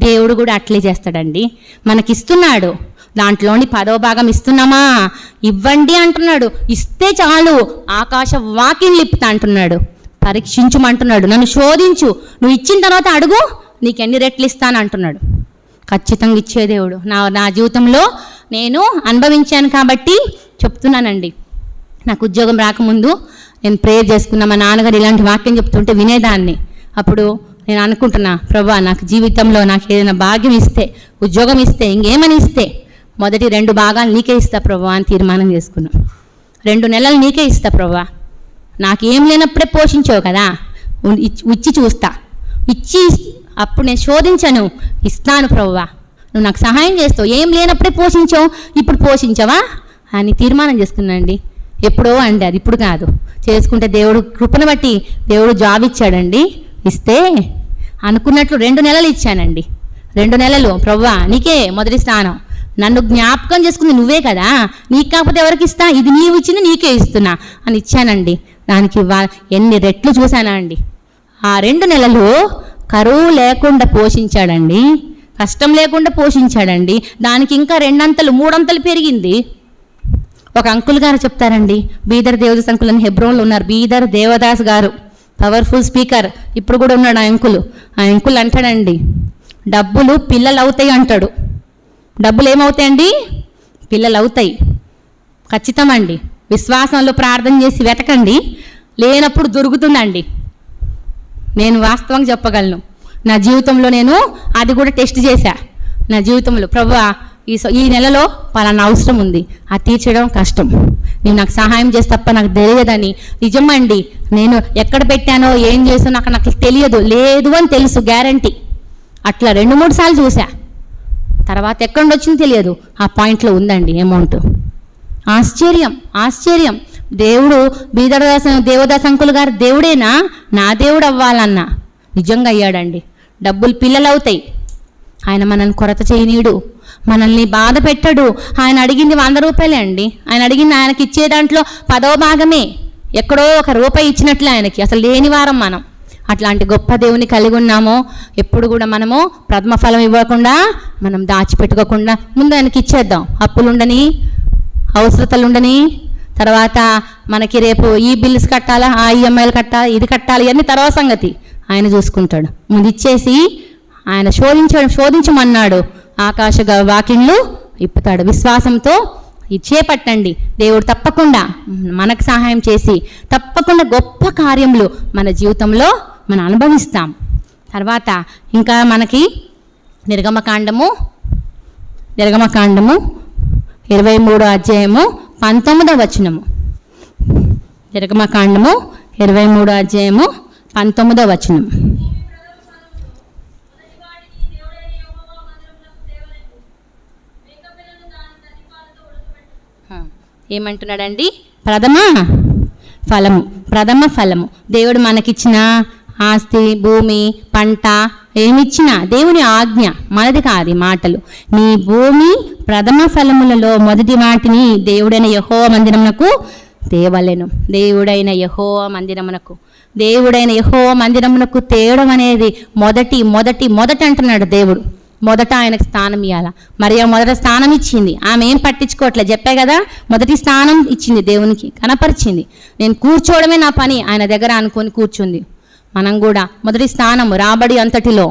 దేవుడు కూడా అట్లే చేస్తాడండి. మనకిస్తున్నాడు, దాంట్లోని 10వ భాగం ఇస్తున్నామా? ఇవ్వండి అంటున్నాడు. ఇస్తే చాలు ఆకాశ వాకిని లిప్తా అంటున్నాడు. పరీక్షించుమంటున్నాడు. నన్ను శోధించు, నువ్వు ఇచ్చిన తర్వాత అడుగు, నీకు ఎన్ని రెట్లు ఇస్తాను అంటున్నాడు. ఖచ్చితంగా ఇచ్చే దేవుడు. నా జీవితంలో నేను అనుభవించాను కాబట్టి చెప్తున్నానండి. నాకు ఉద్యోగం రాకముందు నేను ప్రేయర్ చేసుకున్నా. మా నాన్నగారు ఇలాంటి వాక్యం చెప్తుంటే వినేదాన్ని. అప్పుడు నేను అనుకుంటున్నా, ప్రభువా నాకు జీవితంలో నాకు ఏదైనా భాగ్యం ఇస్తే, ఉద్యోగం ఇస్తే, ఇంకేమని ఇస్తే మొదటి 2 భాగాలు నీకే ఇస్తా ప్రభువా అని తీర్మానం చేసుకున్నాం. 2 నెలలు నీకే ఇస్తా ప్రభువా. నాకేం లేనప్పుడే పోషించావు కదా, ఇచ్చి చూస్తా. అప్పుడు నేను శోధించను, ఇస్తాను ప్రభువా. నువ్వు నాకు సహాయం చేస్తావు. ఏం లేనప్పుడే పోషించావు, ఇప్పుడు పోషించవా అని తీర్మానం చేసుకున్నాండి. ఎప్పుడో అండి, అది ఇప్పుడు కాదు. చేసుకుంటే దేవుడు కృపను బట్టి దేవుడు జాబ్ ఇచ్చాడండి. ఇస్తే అనుకున్నట్లు 2 నెలలు ఇచ్చానండి. 2 నెలలు ప్రభువా నీకే మొదటి స్థానం, నన్ను జ్ఞాపకం చేసుకుంది నువ్వే కదా, నీకు కాకపోతే ఎవరికి ఇస్తా, ఇది నీవు ఇచ్చింది నీకే ఇస్తున్నా అని ఇచ్చానండి. దానికి ఎన్ని రెట్లు చూశానా అండి. ఆ 2 నెలలు కరువు లేకుండా పోషించాడండి, కష్టం లేకుండా పోషించాడండి. దానికి ఇంకా 2 అంతలు 3 అంతలు పెరిగింది. ఒక అంకుల్ గారు చెప్తారండి, బీదర్ దేవదాస్ అంకుల్ అని హెబ్రోన్లో ఉన్నారు. బీదర్ దేవదాస్ గారు పవర్ఫుల్ స్పీకర్, ఇప్పుడు కూడా ఉన్నాడు. ఆ అంకుల్ అంటాడండి, డబ్బులు పిల్లలు అవుతాయి అంటాడు. డబ్బులు ఏమవుతాయండి? పిల్లలు అవుతాయి. ఖచ్చితమండి. విశ్వాసంలో ప్రార్థన చేసి వెతకండి, లేనప్పుడు దొరుకుతుందండి. నేను వాస్తవంగా చెప్పగలను. నా జీవితంలో నేను అది కూడా టెస్ట్ చేశా. నా జీవితంలో ప్రభువా ఈ నెలలో పలానా అవసరం ఉంది, అది తీర్చడం కష్టం, నీవు నాకు సహాయం చేసి తప్ప నాకు తెలియదని. నిజమండి, నేను ఎక్కడ పెట్టానో ఏం చేసానో నాకు తెలియదు, లేదు అని తెలుసు గ్యారంటీ. అట్లా 2-3 సార్లు చూసా. తర్వాత ఎక్కడ వచ్చిందో తెలియదు, ఆ పాయింట్లో ఉందండి అమౌంట్. ఆశ్చర్యం. దేవుడు దేవదాస్ అంకుల్ గారు దేవుడేనా, నా దేవుడు అవ్వాలన్నా నిజంగా అయ్యాడండి. డబ్బులు పిల్లలు అవుతాయి. ఆయన మనల్ని కొరత చేయనీయుడు, మనల్ని బాధ పెట్టడు. ఆయన అడిగింది 100 రూపాయలే అండి. ఆయన అడిగింది ఆయనకి ఇచ్చే దాంట్లో 10వ భాగమే. ఎక్కడో ₹1 ఇచ్చినట్లే ఆయనకి. అసలు లేని వారం మనం. అట్లాంటి గొప్ప దేవుని కలిగి ఉన్నామో ఎప్పుడు కూడా మనము ప్రథమ ఫలం ఇవ్వకుండా, మనం దాచిపెట్టుకోకుండా ముందు ఆయనకి ఇచ్చేద్దాం. అప్పులుండని, అవసరతలుండని, తర్వాత మనకి రేపు ఈ బిల్స్ కట్టాలా, ఆ ఈఎంఐలు కట్టాలి, ఇది కట్టాలి, ఇవన్నీ తర్వాత సంగతి. ఆయన చూసుకుంటాడు. ముందు ఇచ్చేసి ఆయన శోధించమన్నాడు. ఆకాశ వాకిళ్ళు ఇప్పుతాడు. విశ్వాసంతో చేపట్టండి. దేవుడు తప్పకుండా మనకు సహాయం చేసి తప్పకుండా గొప్ప కార్యములు మన జీవితంలో మనం అనుభవిస్తాం. తర్వాత ఇంకా మనకి నిర్గమకాండము 23వ అధ్యాయము 19వ వచనము. నిర్గమకాండము 23వ అధ్యాయము 19వ వచనం. ఏమంటున్నాడండి? ప్రథమ ఫలము. దేవుడు మనకిచ్చిన ఆస్తి, భూమి, పంట ఏమిచ్చినా దేవుని ఆజ్ఞ, మనది కాదు మాటలు. నీ భూమి ప్రథమ ఫలములలో మొదటి వాటిని దేవుడైన యెహోవా మందిరమునకు తేవలెను. దేవుడైన యెహోవా మందిరమునకు తేవడం అనేది మొదటి అంటున్నాడు దేవుడు. మొదట ఆయనకు స్థానం ఇవ్వాల. మరియా మొదట స్థానం ఇచ్చింది. ఆమె ఏం పట్టించుకోవట్లేదు, చెప్పే కదా. మొదటి స్థానం ఇచ్చింది, దేవునికి కనపరిచింది. నేను కూర్చోవడమే నా పని ఆయన దగ్గర అనుకొని కూర్చుంది. మనం కూడా మొదటి స్థానం, రాబడి అంతటిలో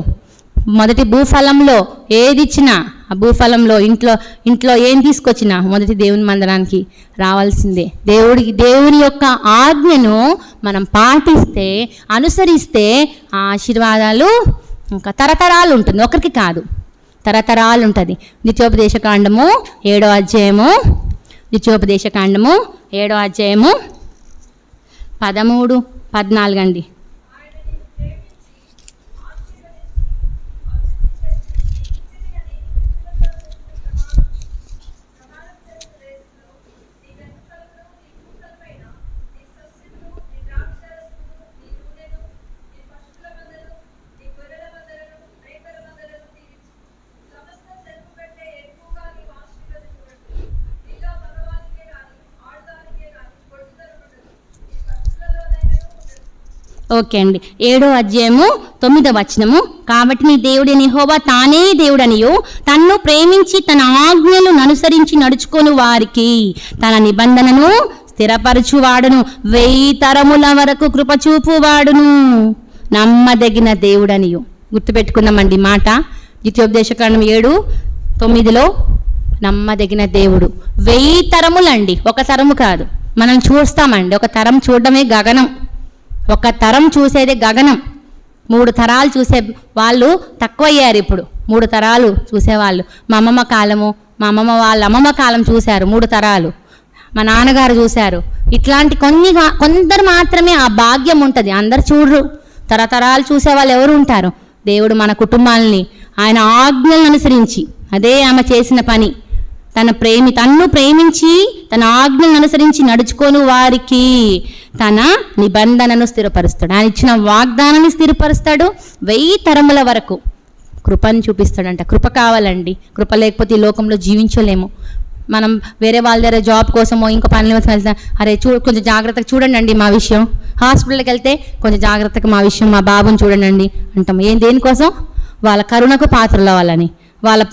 మొదటి భూఫలంలో ఏది ఇచ్చినా, ఆ భూఫలంలో ఇంట్లో ఏం తీసుకొచ్చినా మొదటి దేవుని మందిరానికి రావాల్సిందే. దేవుని యొక్క ఆజ్ఞను మనం పాటిస్తే, అనుసరిస్తే ఆ ఆశీర్వాదాలు ఇంకా తరతరాలు ఉంటుంది, ఒకరికి కాదు, తరతరాలు ఉంటుంది. ద్వితీయోపదేశకాండము 7వ అధ్యాయము 13-14 అండి. ఓకే అండి. 7వ అధ్యాయము 9వ వచనము. కాబట్టి నీ దేవుడైన యెహోవా తానే దేవుడనియు, తన్ను ప్రేమించి తన ఆజ్ఞలను అనుసరించి నడుచుకొని వారికి తన నిబంధనను స్థిరపరచువాడును, 1000 తరముల వరకు కృపచూపువాడును, నమ్మదగిన దేవుడనియు. గుర్తుపెట్టుకుందామండి మాట. ద్వితీయోపదేశకాండం 7:9 నమ్మదగిన దేవుడు. 1000 తరములండి, ఒక తరము కాదు. మనం చూస్తామండి, ఒక తరం చూడడమే గగనం. ఒక తరం చూసేదే గగనం. 3 తరాలు చూసే వాళ్ళు తక్కువయ్యారు ఇప్పుడు. 3 తరాలు చూసేవాళ్ళు. మా అమ్మమ్మ కాలము, మా అమ్మమ్మ వాళ్ళ అమ్మమ్మ కాలం చూశారు 3 తరాలు. మా నాన్నగారు చూశారు. ఇట్లాంటి కొందరు మాత్రమే ఆ భాగ్యం ఉంటుంది. అందరు చూడరు. తరతరాలు చూసేవాళ్ళు ఎవరు ఉంటారు? దేవుడు మన కుటుంబాలని ఆయన ఆజ్ఞలను అనుసరించి, అదే ఆమె చేసిన పని. తన్ను ప్రేమించి తన ఆజ్ఞలను అనుసరించి నడుచుకొని వారికి తన నిబంధనను స్థిరపరుస్తాడు. ఆయన ఇచ్చిన వాగ్దానాన్ని స్థిరపరుస్తాడు. 1000 తరముల వరకు కృపను చూపిస్తాడంట. కృప కావాలండి. కృప లేకపోతే ఈ లోకంలో జీవించలేము. మనం వేరే వాళ్ళ దగ్గర జాబ్ కోసమో ఇంకో పనులు వెళ్తాం. అరే కొంచెం జాగ్రత్తగా చూడండి మా విషయం. హాస్పిటల్కి వెళ్తే కొంచెం జాగ్రత్తగా మా విషయం, మా బాబుని చూడండి అంటాం. దేనికోసం? వాళ్ళ కరుణకు పాత్రలు అవ్వాలని,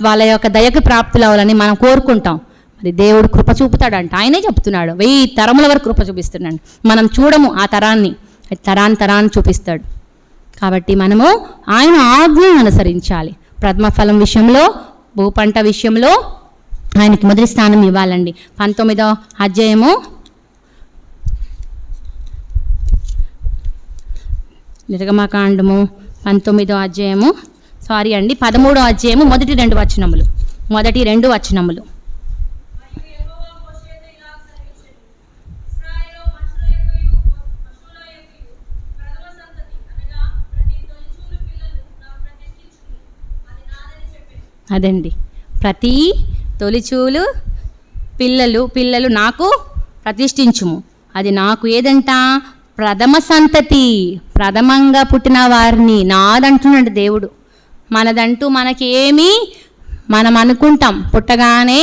వాళ్ళ యొక్క దయకు ప్రాప్తులు అవ్వాలని మనం కోరుకుంటాం. మరి దేవుడు కృప చూపుతాడంట. ఆయనే చెప్తున్నాడు, 1000 తరముల వరకు కృప చూపిస్తున్నాడు. మనం చూడము ఆ తరాన్ని చూపిస్తాడు. కాబట్టి మనము ఆయన ఆజ్ఞను అనుసరించాలి. ప్రథమ ఫలం విషయంలో, భూపంట విషయంలో, ఆయనకి మొదటి స్థానం ఇవ్వాలండి. 19వ అధ్యాయము నిర్గమకాండము 19వ అధ్యాయము 13వ అధ్యాయము మొదటి 2 వచనములు. అదండి, ప్రతి తొలిచూలు పిల్లలు నాకు ప్రతిష్ఠించుము, అది నాకు ఏదంట? ప్రథమ సంతతి, ప్రథమంగా పుట్టిన వారిని నాదంటున్నాడు దేవుడు. మనదంటూ మనకి ఏమి మనం అనుకుంటాం, పుట్టగానే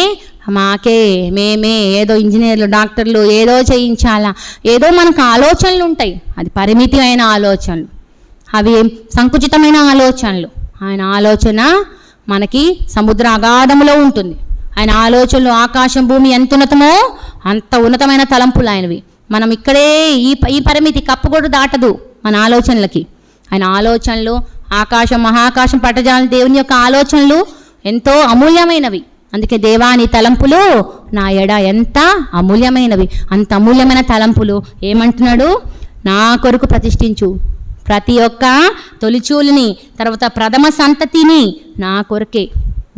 మేమే ఏదో ఇంజనీర్లు, డాక్టర్లు, ఏదో చేయించాలా, ఏదో మనకు ఆలోచనలు ఉంటాయి. అది పరిమితమైన ఆలోచనలు, అవి సంకుచితమైన ఆలోచనలు. ఆయన ఆలోచన మనకి సముద్ర అగాధములో ఉంటుంది. ఆయన ఆలోచనలు ఆకాశం భూమి ఎంత ఉన్నతమో అంత ఉన్నతమైన తలంపులు ఆయనవి. మనం ఇక్కడే ఈ పరిమితి కప్పు కూడా దాటదు మన ఆలోచనలకి. ఆయన ఆలోచనలు ఆకాశం మహాకాశం పట్టజాలని దేవుని యొక్క ఆలోచనలు ఎంతో అమూల్యమైనవి. అందుకే దేవాని తలంపులు నా ఎడ ఎంత అమూల్యమైనవి. అంత అమూల్యమైన తలంపులు ఏమంటున్నాడు? నా కొరకు ప్రతిష్ఠించు, ప్రతి ఒక్క తొలిచూలిని, తర్వాత ప్రథమ సంతతిని నా కొరకే,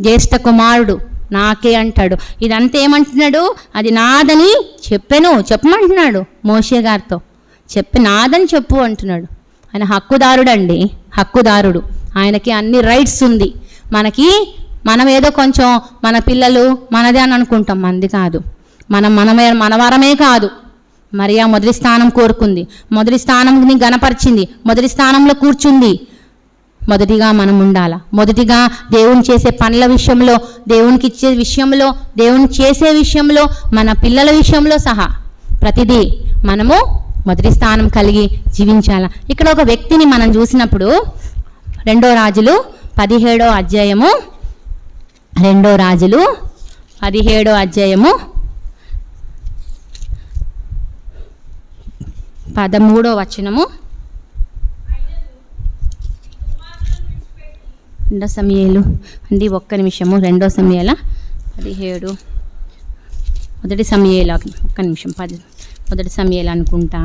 జ్యేష్ఠ కుమారుడు నాకే అంటాడు. ఇదంతా ఏమంటున్నాడు? అది నాదని చెప్పమంటున్నాడు మోషే గారితో. నాదని చెప్పు అంటున్నాడు. ఆయన హక్కుదారుడు అండి, హక్కుదారుడు. ఆయనకి అన్ని రైట్స్ ఉంది. మనం ఏదో కొంచెం మన పిల్లలు మనదే అని అనుకుంటాం. మంది కాదు, మనవారమే కాదు. మరియా మొదటి స్థానం కోరుకుంది, మొదటి స్థానంని గణపరిచింది, మొదటి స్థానంలో కూర్చుంది. మొదటిగా మనం ఉండాలా. మొదటిగా దేవుని చేసే పనుల విషయంలో, దేవునికి ఇచ్చే విషయంలో, దేవుని చేసే విషయంలో, మన పిల్లల విషయంలో సహా ప్రతిదీ మనము మొదటి స్థానం కలిగి జీవించాలా. ఇక్కడ ఒక వ్యక్తిని మనం చూసినప్పుడు 2 రాజులు 17వ అధ్యాయము 2 రాజులు 17వ అధ్యాయము 13వ వచనము. 2 సమూయేలు అండి, ఒక్క నిమిషము. 2 సమూయేల 17, మొదటి సమూయేలు ఒక్క నిమిషం, 10 మొదటి సమూయేలు అనుకుంటా.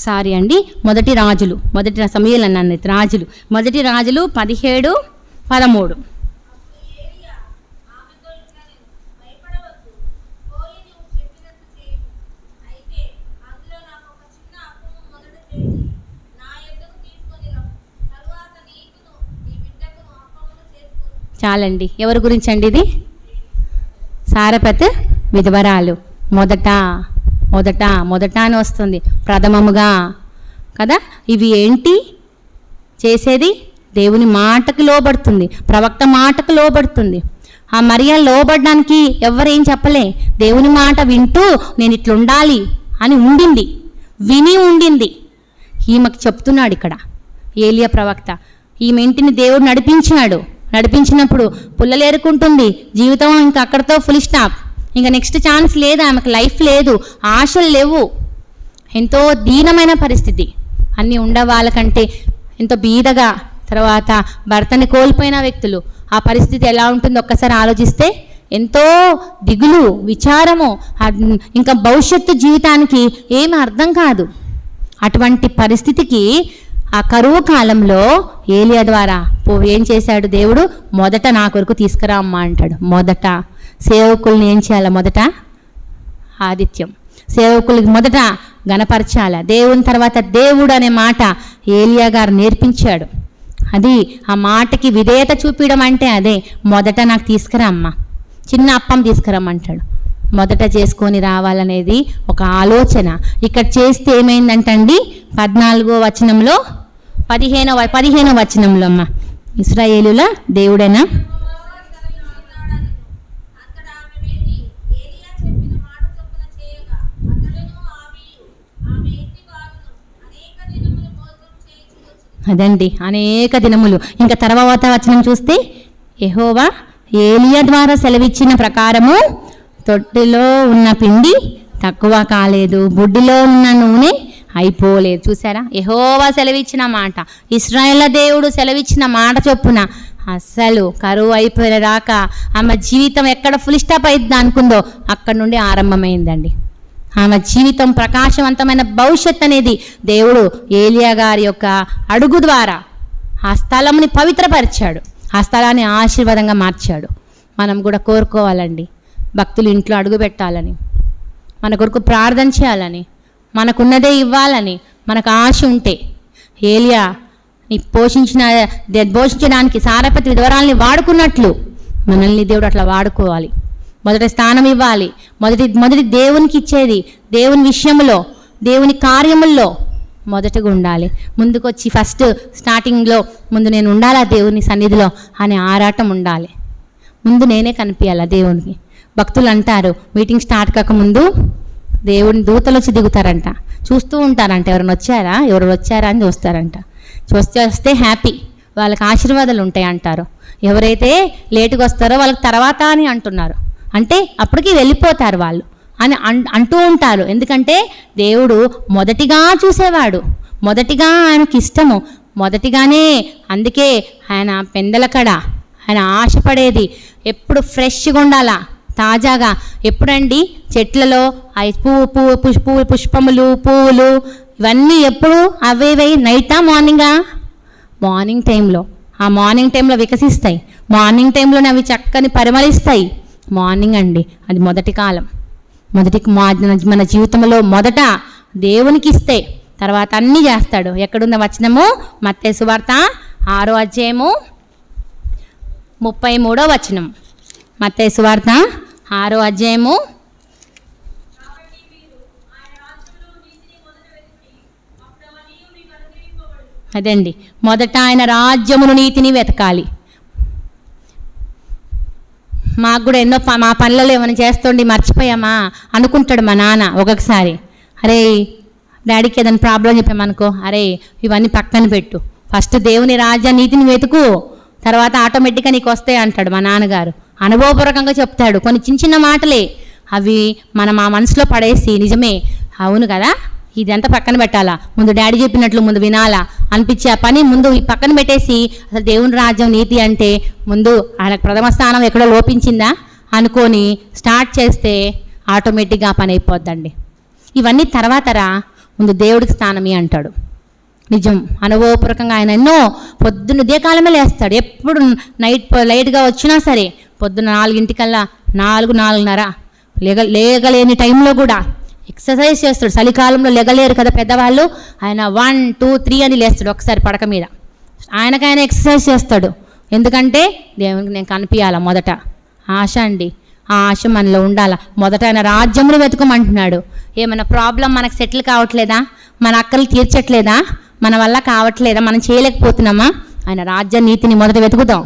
సారీ అండి, మొదటి సమూయేలు అన్నాను, రాజులు, మొదటి రాజులు 17, 13. చాలండి. ఎవరి గురించి అండి ఇది? సారెపత్ విధవరాలు. మొదట అని వస్తుంది, ప్రథమముగా కదా. ఇవి ఏంటి చేసేది? దేవుని మాటకు లోబడుతుంది, ప్రవక్త మాటకు లోబడుతుంది. ఆ మరియా లోబడడానికి ఎవరేం చెప్పలే. దేవుని మాట వింటూ నేను ఇట్లుండాలి అని ఉండింది. ఈమెకు చెప్తున్నాడు ఇక్కడ ఏలియా ప్రవక్త. ఈమె ఇంటిని దేవుడు నడిపించినప్పుడు పుల్లలేరుకుంటుంది. జీవితం ఇంకా అక్కడితో ఫుల్ స్టాప్. ఇంకా నెక్స్ట్ ఛాన్స్ లేదు, ఆమెకు లైఫ్ లేదు, ఆశలు లేవు. ఎంతో దీనమైన పరిస్థితి. అన్నీ ఉండవాళ్ళకంటే ఎంతో బీదగా, తర్వాత భర్తని కోల్పోయిన వ్యక్తులు, ఆ పరిస్థితి ఎలా ఉంటుందో ఒక్కసారి ఆలోచిస్తే ఎంతో దిగులు, విచారము, ఇంకా భవిష్యత్తు జీవితానికి ఏమి అర్థం కాదు. అటువంటి పరిస్థితికి ఆ కరువు కాలంలో ఏలియా ద్వారా ఏం చేశాడు దేవుడు? మొదట నా కొరకు తీసుకురా అమ్మా అంటాడు. మొదట సేవకుల్ని ఏం చేయాలి? మొదట ఆతిథ్యం. సేవకులకి మొదట గణపరచాల. దేవుని తర్వాత దేవుడు అనే మాట ఏలియా గారు నేర్పించాడు. అది ఆ మాటకి విధేయత చూపించడం అంటే అదే. మొదట నాకు తీసుకురా అమ్మా, చిన్న అప్పం తీసుకురమ్మంటాడు. మొదట చేసుకొని రావాలనేది ఒక ఆలోచన. ఇక్కడ చేస్తే ఏమైందంటండి? 14వ వచనంలో 15వ వచనంలో అమ్మ, ఇశ్రాయేలుల దేవుడేనా? అదండి, అనేక దినములు. ఇంకా తర్వాత వచనం చూస్తే, యెహోవా ఏలియా ద్వారా సెలవిచ్చిన ప్రకారము తొట్టిలో ఉన్న పిండి తక్కువ కాలేదు, బుడ్డిలో ఉన్న నూనె అయిపోలేదు. చూసారా, యెహోవా సెలవిచ్చిన మాట, ఇశ్రాయేలు దేవుడు సెలవిచ్చిన మాట చొప్పున అస్సలు కరువు అయిపోయిన దాకా ఆమె జీవితం ఎక్కడ ఫుల్ స్టాప్ అయింది అనుకుందో అక్కడ నుండి ఆరంభమైందండి. ఆమె జీవితం ప్రకాశవంతమైన భవిష్యత్ అనేది దేవుడు ఏలియా గారి యొక్క అడుగు ద్వారా ఆ స్థలంని పవిత్రపరిచాడు, ఆ స్థలాన్ని ఆశీర్వాదంగా మార్చాడు. మనం కూడా కోరుకోవాలండి, భక్తులు ఇంట్లో అడుగు పెట్టాలని, మన కొరకు ప్రార్థన చేయాలని, మనకున్నదే ఇవ్వాలని మనకు ఆశ ఉంటే, ఏలియా నీ పోషించడానికి సారపతి విధవరాల్ని వాడుకున్నట్లు మనల్ని దేవుడు అట్లా వాడుకోవాలి. మొదటి స్థానం ఇవ్వాలి. మొదటి దేవునికి ఇచ్చేది దేవుని విషయంలో, దేవుని కార్యముల్లో మొదటగా ఉండాలి. ముందుకొచ్చి ఫస్ట్ స్టార్టింగ్లో ముందు నేను ఉండాలా దేవుని సన్నిధిలో అనే ఆరాటం ఉండాలి. ముందు నేనే కనిపించాలా దేవునికి. భక్తులు అంటారు మీటింగ్ స్టార్ట్ కాకముందు దేవుని దూతలు వచ్చి దిగుతారంట, చూస్తూ ఉంటారంట, ఎవరు వచ్చారా అని చూస్తారంట. వస్తే హ్యాపీ, వాళ్ళకి ఆశీర్వాదాలు ఉంటాయి అంటారు. ఎవరైతే లేటుగా వస్తారో వాళ్ళకి తర్వాత అని అంటున్నారు, అంటే అప్పటికి వెళ్ళిపోతారు వాళ్ళు అని అంటూ ఉంటారు. ఎందుకంటే దేవుడు మొదటిగా చూసేవాడు, మొదటిగా ఆయనకి ఇష్టము, మొదటిగానే. అందుకే ఆయన పెందలకడ ఆయన ఆశపడేది ఎప్పుడు ఫ్రెష్గా ఉండాలా, తాజాగా. ఎప్పుడండి చెట్లలో పుష్పములు, పువ్వులు ఇవన్నీ ఎప్పుడు అవేవై నైటా మార్నింగా? మార్నింగ్ టైంలో. ఆ మార్నింగ్ టైంలో వికసిస్తాయి, మార్నింగ్ టైంలోనే అవి చక్కని పరిమళిస్తాయి. మార్నింగ్ అండి, అది మొదటి కాలం. మన జీవితంలో మొదట దేవునికి ఇస్తే తర్వాత అన్నీ చేస్తాడు. ఎక్కడున్న వచనము? మత్తయి సువార్త 6వ అధ్యాయము 33వ వచనం. మత్తయి సువార్త 6వ అధ్యాయము. అదండి, మొదట ఆయన రాజ్యమును నీతిని వెతకాలి. మాకు కూడా ఎన్నో మా పనులలో ఏమైనా చేస్తుండి మర్చిపోయామా అనుకుంటాడు మా నాన్న ఒక్కొక్కసారి. అరే డాడీకి ఏదైనా ప్రాబ్లం చెప్పామనుకో, అరే ఇవన్నీ పక్కన పెట్టు, ఫస్ట్ దేవుని రాజ్య నీతిని వెతుకు, తర్వాత ఆటోమేటిక్గా నీకు వస్తాయి అంటాడు మా నాన్నగారు. అనుభవపూర్వకంగా చెప్తాడు. కొన్ని చిన్న చిన్న మాటలే అవి మనం ఆ మనసులో పడేసి నిజమే అవును కదా ఇదంతా పక్కన పెట్టాలా, ముందు డాడీ చెప్పినట్లు ముందు వినాలా అనిపించే ఆ పని ముందు పక్కన పెట్టేసి అసలు దేవుని రాజ్యం నీతి అంటే ముందు ఆయనకు ప్రథమ స్థానం ఎక్కడో లోపించిందా అనుకొని స్టార్ట్ చేస్తే ఆటోమేటిక్గా ఆ పని అయిపోద్దండి. ఇవన్నీ తర్వాతరా, ముందు దేవుడికి స్థానమే అంటాడు. నిజం, అనుభవపూర్వకంగా ఆయన ఎన్నో పొద్దున్న ఉదయకాలమే లేస్తాడు. ఎప్పుడు లైట్గా వచ్చినా సరే పొద్దున్న 4 4:30 లేగలేని టైంలో కూడా ఎక్సర్సైజ్ చేస్తాడు. చలికాలంలో లెగలేరు కదా పెద్దవాళ్ళు, ఆయన 1 2 3 అని లేస్తాడు ఒకసారి పడక మీద. ఆయనకైనా ఎక్సర్సైజ్ చేస్తాడు. ఎందుకంటే దేవునికి నేను కనిపించాలా. మొదట ఆశ అండి, ఆ ఆశ మనలో ఉండాలా. మొదట ఆయన రాజ్యమును వెతుకోమంటున్నాడు. ఏమైనా ప్రాబ్లం మనకు సెటిల్ కావట్లేదా, మన అక్కలు తీర్చట్లేదా, మన వల్ల కావట్లేదా, మనం చేయలేకపోతున్నామా, ఆయన రాజ్య నీతిని మొదట వెతుకుతాం,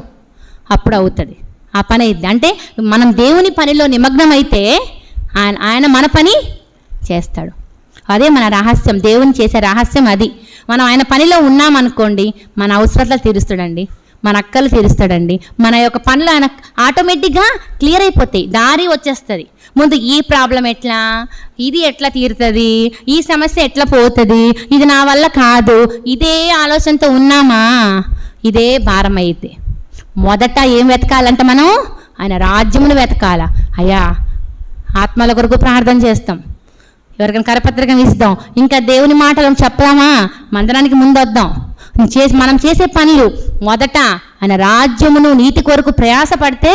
అప్పుడు అవుతుంది ఆ పని అయింది. అంటే మనం దేవుని పనిలో నిమగ్నం అయితే ఆయన మన పని చేస్తాడు. అదే మన రహస్యం, దేవుని చేసే రహస్యం అది. మనం ఆయన పనిలో ఉన్నామనుకోండి, మన అవసరాలు తీరుస్తాడండి, మన అక్కలు తీరుస్తాడండి, మన యొక్క పనులు ఆయన ఆటోమేటిక్గా క్లియర్ అయిపోతాయి, దారి వచ్చేస్తుంది. ముందు ఈ ప్రాబ్లం ఎట్లా, ఇది ఎట్లా తీరుతుంది, ఈ సమస్య ఎట్లా పోతుంది, ఇది నా వల్ల కాదు, ఇదే ఆలోచనతో ఉన్నామా, ఇదే భారం అయితే. మొదట ఏం వెతకాలంటే మనం ఆయన రాజ్యమును వెతకాల. అయ్యా ఆత్మల కొరకు ప్రార్థన చేస్తాం, ఎవరికైనా కరపత్రికం ఇస్తాం, ఇంకా దేవుని మాటలను చెప్పామా, మందిరానికి ముందు వద్దాం. మనం చేసే పనులు మొదట ఆయన రాజ్యమును నీతి కొరకు ప్రయాసపడితే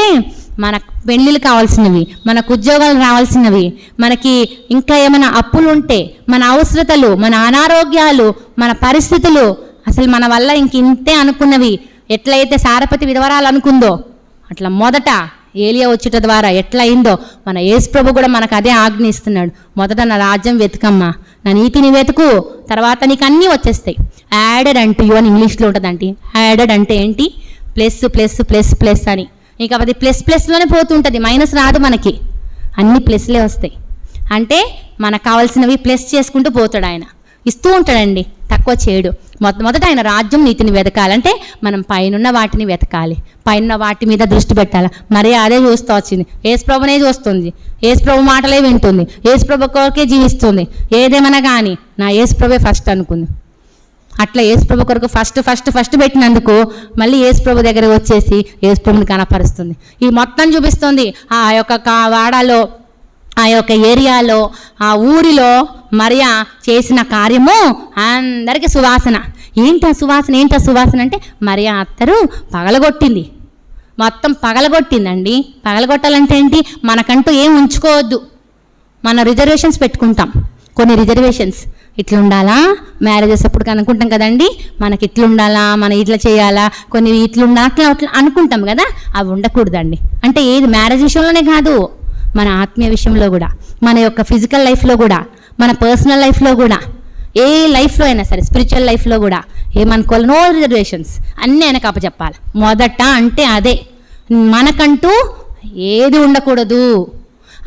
మన పెళ్ళిళ్ళు కావాల్సినవి, మనకు ఉద్యోగాలు రావాల్సినవి, మనకి ఇంకా ఏమైనా అప్పులు ఉంటే, మన అవసరతలు, మన అనారోగ్యాలు, మన పరిస్థితులు, అసలు మన వల్ల ఇంతే అనుకున్నవి ఎట్లయితే సారపతి విధవరాలు అనుకుందో అట్లా మొదట ఏలియా వచ్చుట ద్వారా ఎట్లా అయిందో మన యేసు ప్రభు కూడా మనకు అదే ఆజ్ఞ ఇస్తున్నాడు. మొదట నా రాజ్యం వెతుకమ్మా, నా నీతిని వెతుకు, తర్వాత నీకు అన్నీ వచ్చేస్తాయి. యాడెడ్ అంటూ యూ అని ఇంగ్లీష్లో ఉంటుందండి. యాడెడ్ అంటే ఏంటి? ప్లస్ ప్లస్ ప్లస్ ప్లస్ అని. ఇక అది ప్లస్లోనే పోతుంటుంది, మైనస్ రాదు మనకి, అన్ని ప్లస్లే వస్తాయి. అంటే మనకు కావాల్సినవి ప్లస్ చేసుకుంటూ పోతాడు ఆయన. ఇస్తూ ఉంటాడండి, తక్కువ చేయడు. మొదట ఆయన రాజ్యం నీతిని వెతకాలంటే మనం పైనున్న వాటిని వెతకాలి, పైన వాటి మీద దృష్టి పెట్టాలి. మరి అదే చూస్తూ వచ్చింది, యేసుప్రభునే చూస్తుంది, యేసుప్రభు మాటలే వింటుంది, యేసుప్రభు కొరకే జీవిస్తుంది. ఏదేమన్నా కానీ నా యేసుప్రభే ఫస్ట్ అనుకుంది. అట్లా యేసుప్రభు కొరకు ఫస్ట్ పెట్టినందుకు మళ్ళీ యేసుప్రభు దగ్గర వచ్చేసి యేసుప్రభుని కనపరుస్తుంది. ఈ మొత్తం చూపిస్తుంది. ఆ యొక్క వాడాలో, ఆ యొక్క ఏరియాలో, ఆ ఊరిలో మరియా చేసిన కార్యము అందరికీ సువాసన. ఏంటి ఆ సువాసన అంటే మరియా అత్తరు పగలగొట్టింది, మొత్తం పగలగొట్టిందండి. పగలగొట్టాలంటే ఏంటి? మనకంటూ ఏం ఉంచుకోవద్దు. మన రిజర్వేషన్స్ పెట్టుకుంటాం, కొన్ని రిజర్వేషన్స్. ఇట్లా ఉండాలా, మ్యారేజెస్ అప్పుడు అనుకుంటాం కదండి, మనకి ఇట్లా ఉండాలా, మన ఇట్లా చేయాలా, కొన్ని ఇట్లా అట్లా అనుకుంటాం కదా, అవి ఉండకూడదండి. అంటే ఏది మ్యారేజ్ విషయంలోనే కాదు, మన ఆత్మీయ విషయంలో కూడా, మన యొక్క ఫిజికల్ లైఫ్లో కూడా, మన పర్సనల్ లైఫ్లో కూడా, ఏ లైఫ్లో అయినా సరే, స్పిరిచువల్ లైఫ్లో కూడా ఏమనుకోవాలి, నో రిజర్వేషన్స్, అన్నీ ఆయనకు అప్పచెప్పాలి. మొదట అంటే అదే, మనకంటూ ఏది ఉండకూడదు.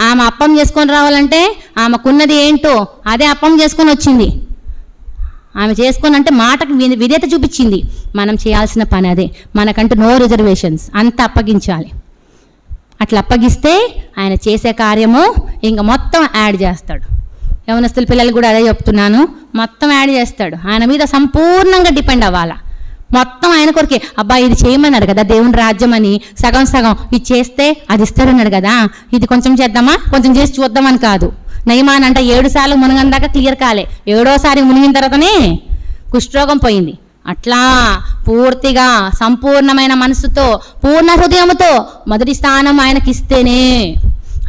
ఆమె అప్పం చేసుకొని రావాలంటే ఆమెకున్నది ఏంటో అదే అప్పం చేసుకొని వచ్చింది. ఆమె చేసుకొని అంటే మాటకు విధేయత చూపించింది. మనం చేయాల్సిన పని అదే, మనకంటూ నో రిజర్వేషన్స్, అంత అప్పగించాలి. అట్లా అప్పగిస్తే ఆయన చేసే కార్యము ఇంకా మొత్తం యాడ్ చేస్తాడు. యవనస్తుల పిల్లలు కూడా అదే చెప్తున్నాను, మొత్తం యాడ్ చేస్తాడు. ఆయన మీద సంపూర్ణంగా డిపెండ్ అవ్వాలా, మొత్తం ఆయన కొరికే. అబ్బా ఇది చేయమన్నాడు కదా దేవుని రాజ్యం అని, సగం ఇది చేస్తే అది ఇస్తాడన్నాడు కదా, ఇది కొంచెం చేద్దామా, కొంచెం చేసి చూద్దామని కాదు. నయమాన్ అంటే 7 సార్లు మునిగిన దాకా క్లియర్ కాలే, 7వసారి మునిగిన తర్వాతనే కుష్ఠరోగం పోయింది. అట్లా పూర్తిగా సంపూర్ణమైన మనసుతో, పూర్ణ హృదయంతో మొదటి స్థానం ఆయనకి ఇస్తేనే,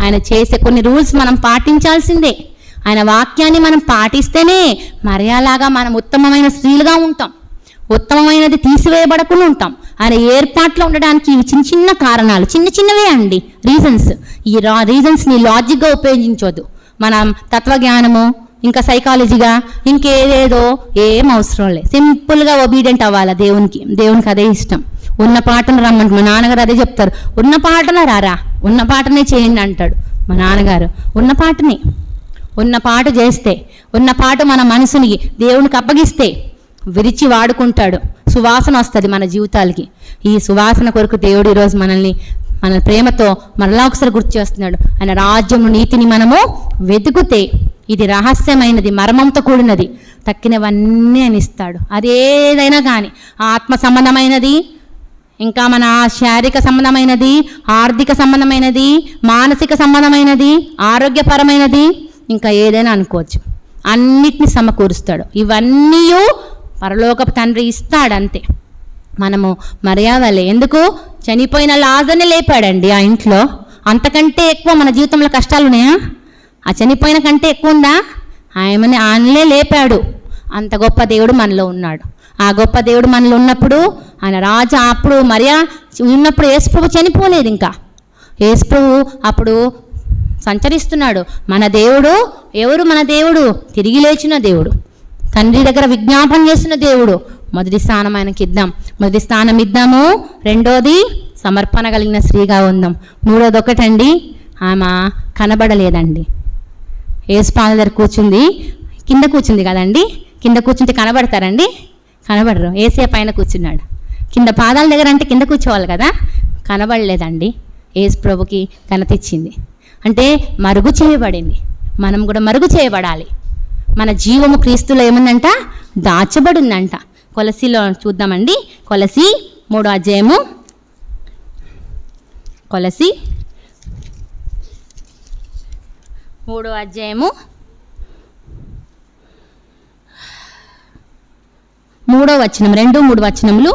ఆయన చేసే కొన్ని రూల్స్ మనం పాటించాల్సిందే. ఆయన వాక్యాన్ని మనం పాటిస్తేనే మరియలాగా మనం ఉత్తమమైన స్త్రీలుగా ఉంటాం, ఉత్తమమైనది తీసివేయబడకుండా ఉంటాం. ఆయన ఏర్పాట్లో ఉండడానికి ఇవి చిన్న కారణాలు, చిన్నవే అండి రీజన్స్. ఈ రీజన్స్ని లాజిక్గా ఉపయోగించవద్దు. మనం తత్వజ్ఞానము, ఇంకా సైకాలజీగా, ఇంకేదేదో ఏం అవసరం లేదు. సింపుల్గా ఒబీడియంట్ అవ్వాలి దేవునికి అదే ఇష్టం. ఉన్న పాటను రమ్మంట, మా నాన్నగారు అదే చెప్తారు, ఉన్న పాటన రారా, ఉన్న పాటనే చేయండి అంటాడు మా నాన్నగారు. ఉన్న పాట చేస్తే, ఉన్న పాట మన మనసుని దేవునికి అప్పగిస్తే విరిచి వాడుకుంటాడు, సువాసన వస్తుంది మన జీవితాలకి. ఈ సువాసన కొరకు దేవుడు ఈరోజు మన ప్రేమతో మరలా ఒకసారి గుర్తు చేస్తున్నాడు. ఆయన రాజ్యము నీతిని మనము వెతుకుతే ఇది రహస్యమైనది, మర్మంతో కూడినది, తక్కినవన్నీ ఆయన ఇస్తాడు. అదేదైనా కానీ ఆత్మ సంబంధమైనది, ఇంకా మన శారీరక సంబంధమైనది, ఆర్థిక సంబంధమైనది, మానసిక సంబంధమైనది, ఆరోగ్యపరమైనది, ఇంకా ఏదైనా అనుకోవచ్చు, అన్నిటిని సమకూరుస్తాడు. ఇవన్నీ పరలోకపు తండ్రి ఇస్తాడంతే. మనము మర్యాదలే. ఎందుకు? చనిపోయిన లాజర్ని లేపాడండి ఆ ఇంట్లో. అంతకంటే ఎక్కువ మన జీవితంలో కష్టాలు ఉన్నాయా? ఆ చనిపోయిన కంటే ఎక్కువ ఉందా? ఆయననే లేపాడు. అంత గొప్ప దేవుడు మనలో ఉన్నాడు. ఆ గొప్ప దేవుడు మనలో ఉన్నప్పుడు ఆయన రాజా, అప్పుడు మరియా ఉన్నప్పుడు యేసుప్రభు చనిపోలేదు. ఇంకా యేసుప్రభు అప్పుడు సంచరిస్తున్నాడు. మన దేవుడు ఎవరు? మన దేవుడు తిరిగి లేచిన దేవుడు, తండ్రి దగ్గర విజ్ఞాపన చేసిన దేవుడు. మొదటి స్థానం ఆయనకి ఇద్దాం, మొదటి స్థానం ఇద్దాము. రెండోది సమర్పణ కలిగిన స్త్రీగా ఉందాం. మూడోది ఒకటండి, ఆమె కనబడలేదండి. యేసుపాద దగ్గర కింద కూర్చుంది కదండి. కింద కూర్చుంటే కనబడతారండి? కనబడరు. ఏసే పైన కూర్చున్నాడు. కింద పాదాల దగ్గర అంటే కింద కూర్చోవాలి కదా, కనబడలేదండి. యేసు ప్రభుకి ఘనత ఇచ్చింది. అంటే మరుగు చేయబడింది. మనం కూడా మరుగు చేయబడాలి. మన జీవము క్రీస్తులో ఏముందంట? దాచబడి ఉందంట. కొలసీలో చూద్దామండి. కొలసీ 3వ అధ్యాయము, కొలసీ 3వ అధ్యాయము 3వ వచనం, 2-3 వచనములు.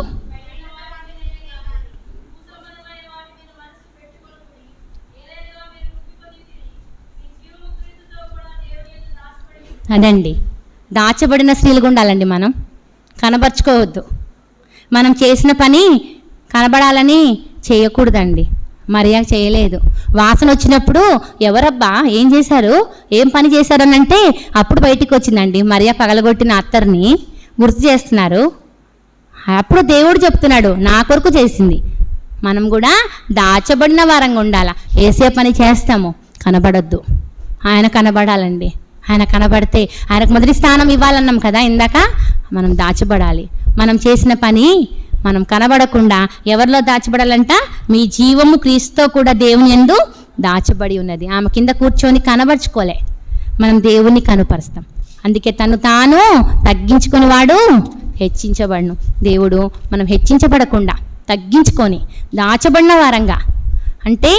అదండి, దాచబడిన స్త్రీలుగా ఉండాలండి. మనం కనబరుచుకోవద్దు. మనం చేసిన పని కనబడాలని చేయకూడదండి. మరియా చేయలేదు. వాసన వచ్చినప్పుడు ఎవరబ్బా ఏం చేశారు, ఏం పని చేశారు అని అంటే అప్పుడు బయటికి వచ్చిందండి. మరియా పగలగొట్టిన అత్తర్ని గుర్తు చేస్తున్నారు. అప్పుడు దేవుడు చెప్తున్నాడు, నా కొరకు చేసింది. మనం కూడా దాచబడిన వారంగా ఉండాలా. ఏసే పని చేస్తాము, కనబడొద్దు. ఆయన కనబడాలండి. ఆయన కనబడితే ఆయనకు మొదటి స్థానం ఇవ్వాలన్నాం కదా ఇందాక. మనం దాచబడాలి. మనం చేసిన పని మనం కనబడకుండా ఎవరిలో దాచబడాలంట? మీ జీవము క్రీస్తుతో కూడా దేవుని యందు దాచబడి ఉన్నది. ఆమె కింద కూర్చొని కనబరుచుకోలే, మనం దేవుణ్ణి కనుపరుస్తాం. అందుకే తను తాను తగ్గించుకునేవాడు హెచ్చించబడును. దేవుడు మనం హెచ్చించబడకుండా తగ్గించుకొని దాచబడిన వారంగా, అంటే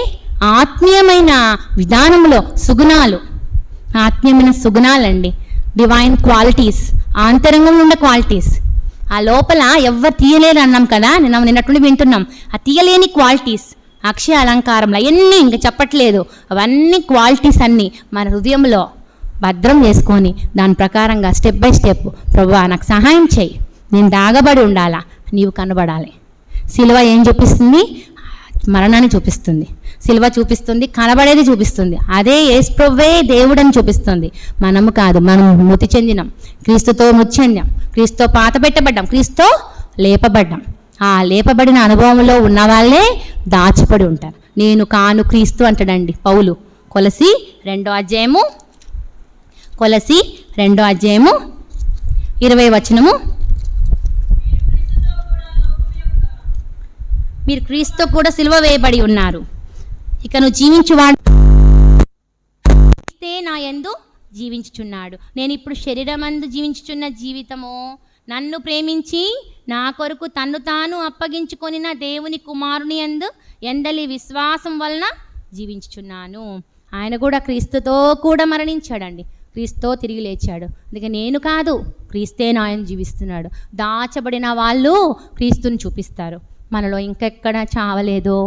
ఆత్మీయమైన విధానంలో సుగుణాలు, ఆత్మీయమైన సుగుణాలండి, డివైన్ క్వాలిటీస్, ఆంతరంగంలో ఉన్న క్వాలిటీస్. ఆ లోపల ఎవ్వరు తీయలేరు అన్నాం కదా, నిన్నట్టుండి వింటున్నాం. ఆ తీయలేని క్వాలిటీస్, అక్షయ అలంకారంలో అవన్నీ ఇంకా చెప్పట్లేదు. అవన్నీ క్వాలిటీస్ అన్నీ మన హృదయంలో భద్రం చేసుకొని దాని ప్రకారంగా స్టెప్ బై స్టెప్, ప్రభువా నాకు సహాయం చేయి, నేను దాగబడి ఉండాలా, నీవు కనబడాలి. సిలువ ఏం చూపిస్తుంది? మరణాన్ని చూపిస్తుంది. సిలువ చూపిస్తుంది, కనబడేది చూపిస్తుంది. అదే యేసు ప్రభువే దేవుడని చూపిస్తుంది. మనము కాదు, మనం మృతి చెందినాం, క్రీస్తుతో మృతి చెందాం, క్రీస్తుతో పాత పెట్టబడ్డాం, క్రీస్తుతో లేపబడ్డాం. ఆ లేపబడిన అనుభవంలో ఉన్న వాళ్ళే దాచిపడి ఉంటారు. నేను కాను క్రీస్తు అంటాడండి పౌలు. కొలసి 2వ అధ్యాయము 20 వచనము. మీరు క్రీస్తుతో కూడా సిలువ వేయబడి ఉన్నారు, ఇక నువ్వు జీవించువాడు క్రీస్తే నా యందు జీవించుచున్నాడు. నేను ఇప్పుడు శరీరమందు జీవించుచున్న జీవితము నన్ను ప్రేమించి నా కొరకు తన్ను తాను అప్పగించుకొనిన దేవుని కుమారుని యందు ఎందలి విశ్వాసం వలన జీవించుచున్నాను. ఆయన కూడా క్రీస్తుతో కూడా మరణించాడండి, క్రీస్తుతో తిరిగి లేచాడు. అందుకే నేను కాదు, క్రీస్తే నా యందు జీవిస్తున్నాడు. దాచబడిన వాళ్ళు క్రీస్తుని చూపిస్తారు. మనలో ఇంకెక్కడ చావలేదో,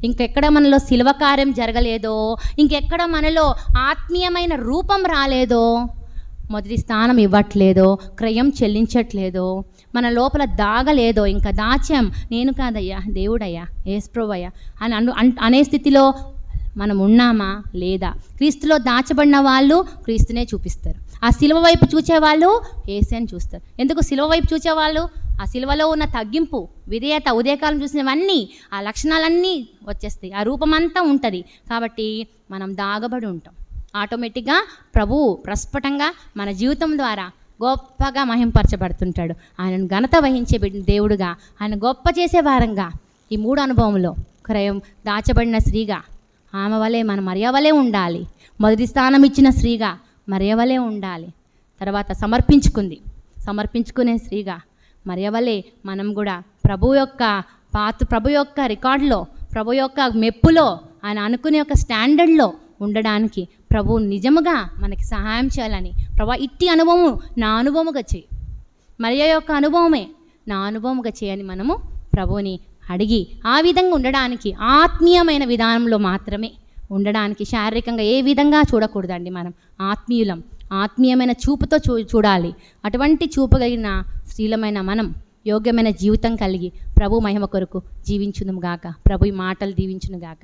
ఇంకెక్కడ మనలో శిలువ కార్యం జరగలేదో, ఇంకెక్కడ మనలో ఆత్మీయమైన రూపం రాలేదో, మొదటి స్థానం ఇవ్వట్లేదో, క్రయం చెల్లించట్లేదో, మన లోపల దాగలేదో, ఇంకా దాచాం, నేను కాదయ్యా దేవుడయ్యా యేసు ప్రభువయ్యా అని అనే స్థితిలో మనం ఉన్నామా లేదా? క్రీస్తులో దాచబడిన వాళ్ళు క్రీస్తునే చూపిస్తారు. ఆ శిలువ వైపు చూచేవాళ్ళు యేసుని చూస్తారు. ఎందుకు శిలువ వైపు చూచేవాళ్ళు? ఆ శిలువలో ఉన్న తగ్గింపు, విధేయత, ఉదయకాలం చూసినవన్నీ, ఆ లక్షణాలన్నీ వచ్చేస్తాయి, ఆ రూపమంతా ఉంటుంది. కాబట్టి మనం దాగబడి ఉంటాం. ఆటోమేటిక్గా ప్రభువు ప్రస్ఫుటంగా మన జీవితం ద్వారా గొప్పగా మహింపరచబడుతుంటాడు. ఆయనను ఘనత వహించే దేవుడుగా, ఆయన గొప్ప చేసే వారంగా ఈ 3 అనుభవంలో క్రయం దాచబడిన స్త్రీగా ఆమె వలె మన మరియ వలె ఉండాలి. మొదటి స్థానం ఇచ్చిన స్త్రీగా మరియ వలె ఉండాలి. తర్వాత సమర్పించుకునే స్త్రీగా మరియ వలె మనం కూడా ప్రభు యొక్క రికార్డులో, ప్రభు యొక్క మెప్పులో, ఆయన అనుకునే యొక్క స్టాండర్డ్లో ఉండడానికి ప్రభు నిజముగా మనకి సహాయం చేయాలని, ప్రభు ఇట్టి అనుభవము నా అనుభవముగా చేయి, మరియ యొక్క అనుభవమే నా అనుభవముగా చేయని మనము ప్రభుని అడిగి ఆ విధంగా ఉండడానికి, ఆత్మీయమైన విధానంలో మాత్రమే ఉండడానికి, శారీరకంగా ఏ విధంగా చూడకూడదండి. మనం ఆత్మీయులం, ఆత్మీయమైన చూపుతో చూడాలి. అటువంటి చూపగలిగిన స్త్రీలమైన మనం యోగ్యమైన జీవితం కలిగి ప్రభు మహిమ కొరకు జీవించును గాక. ప్రభు ఈ మాటలు దీవించును గాక.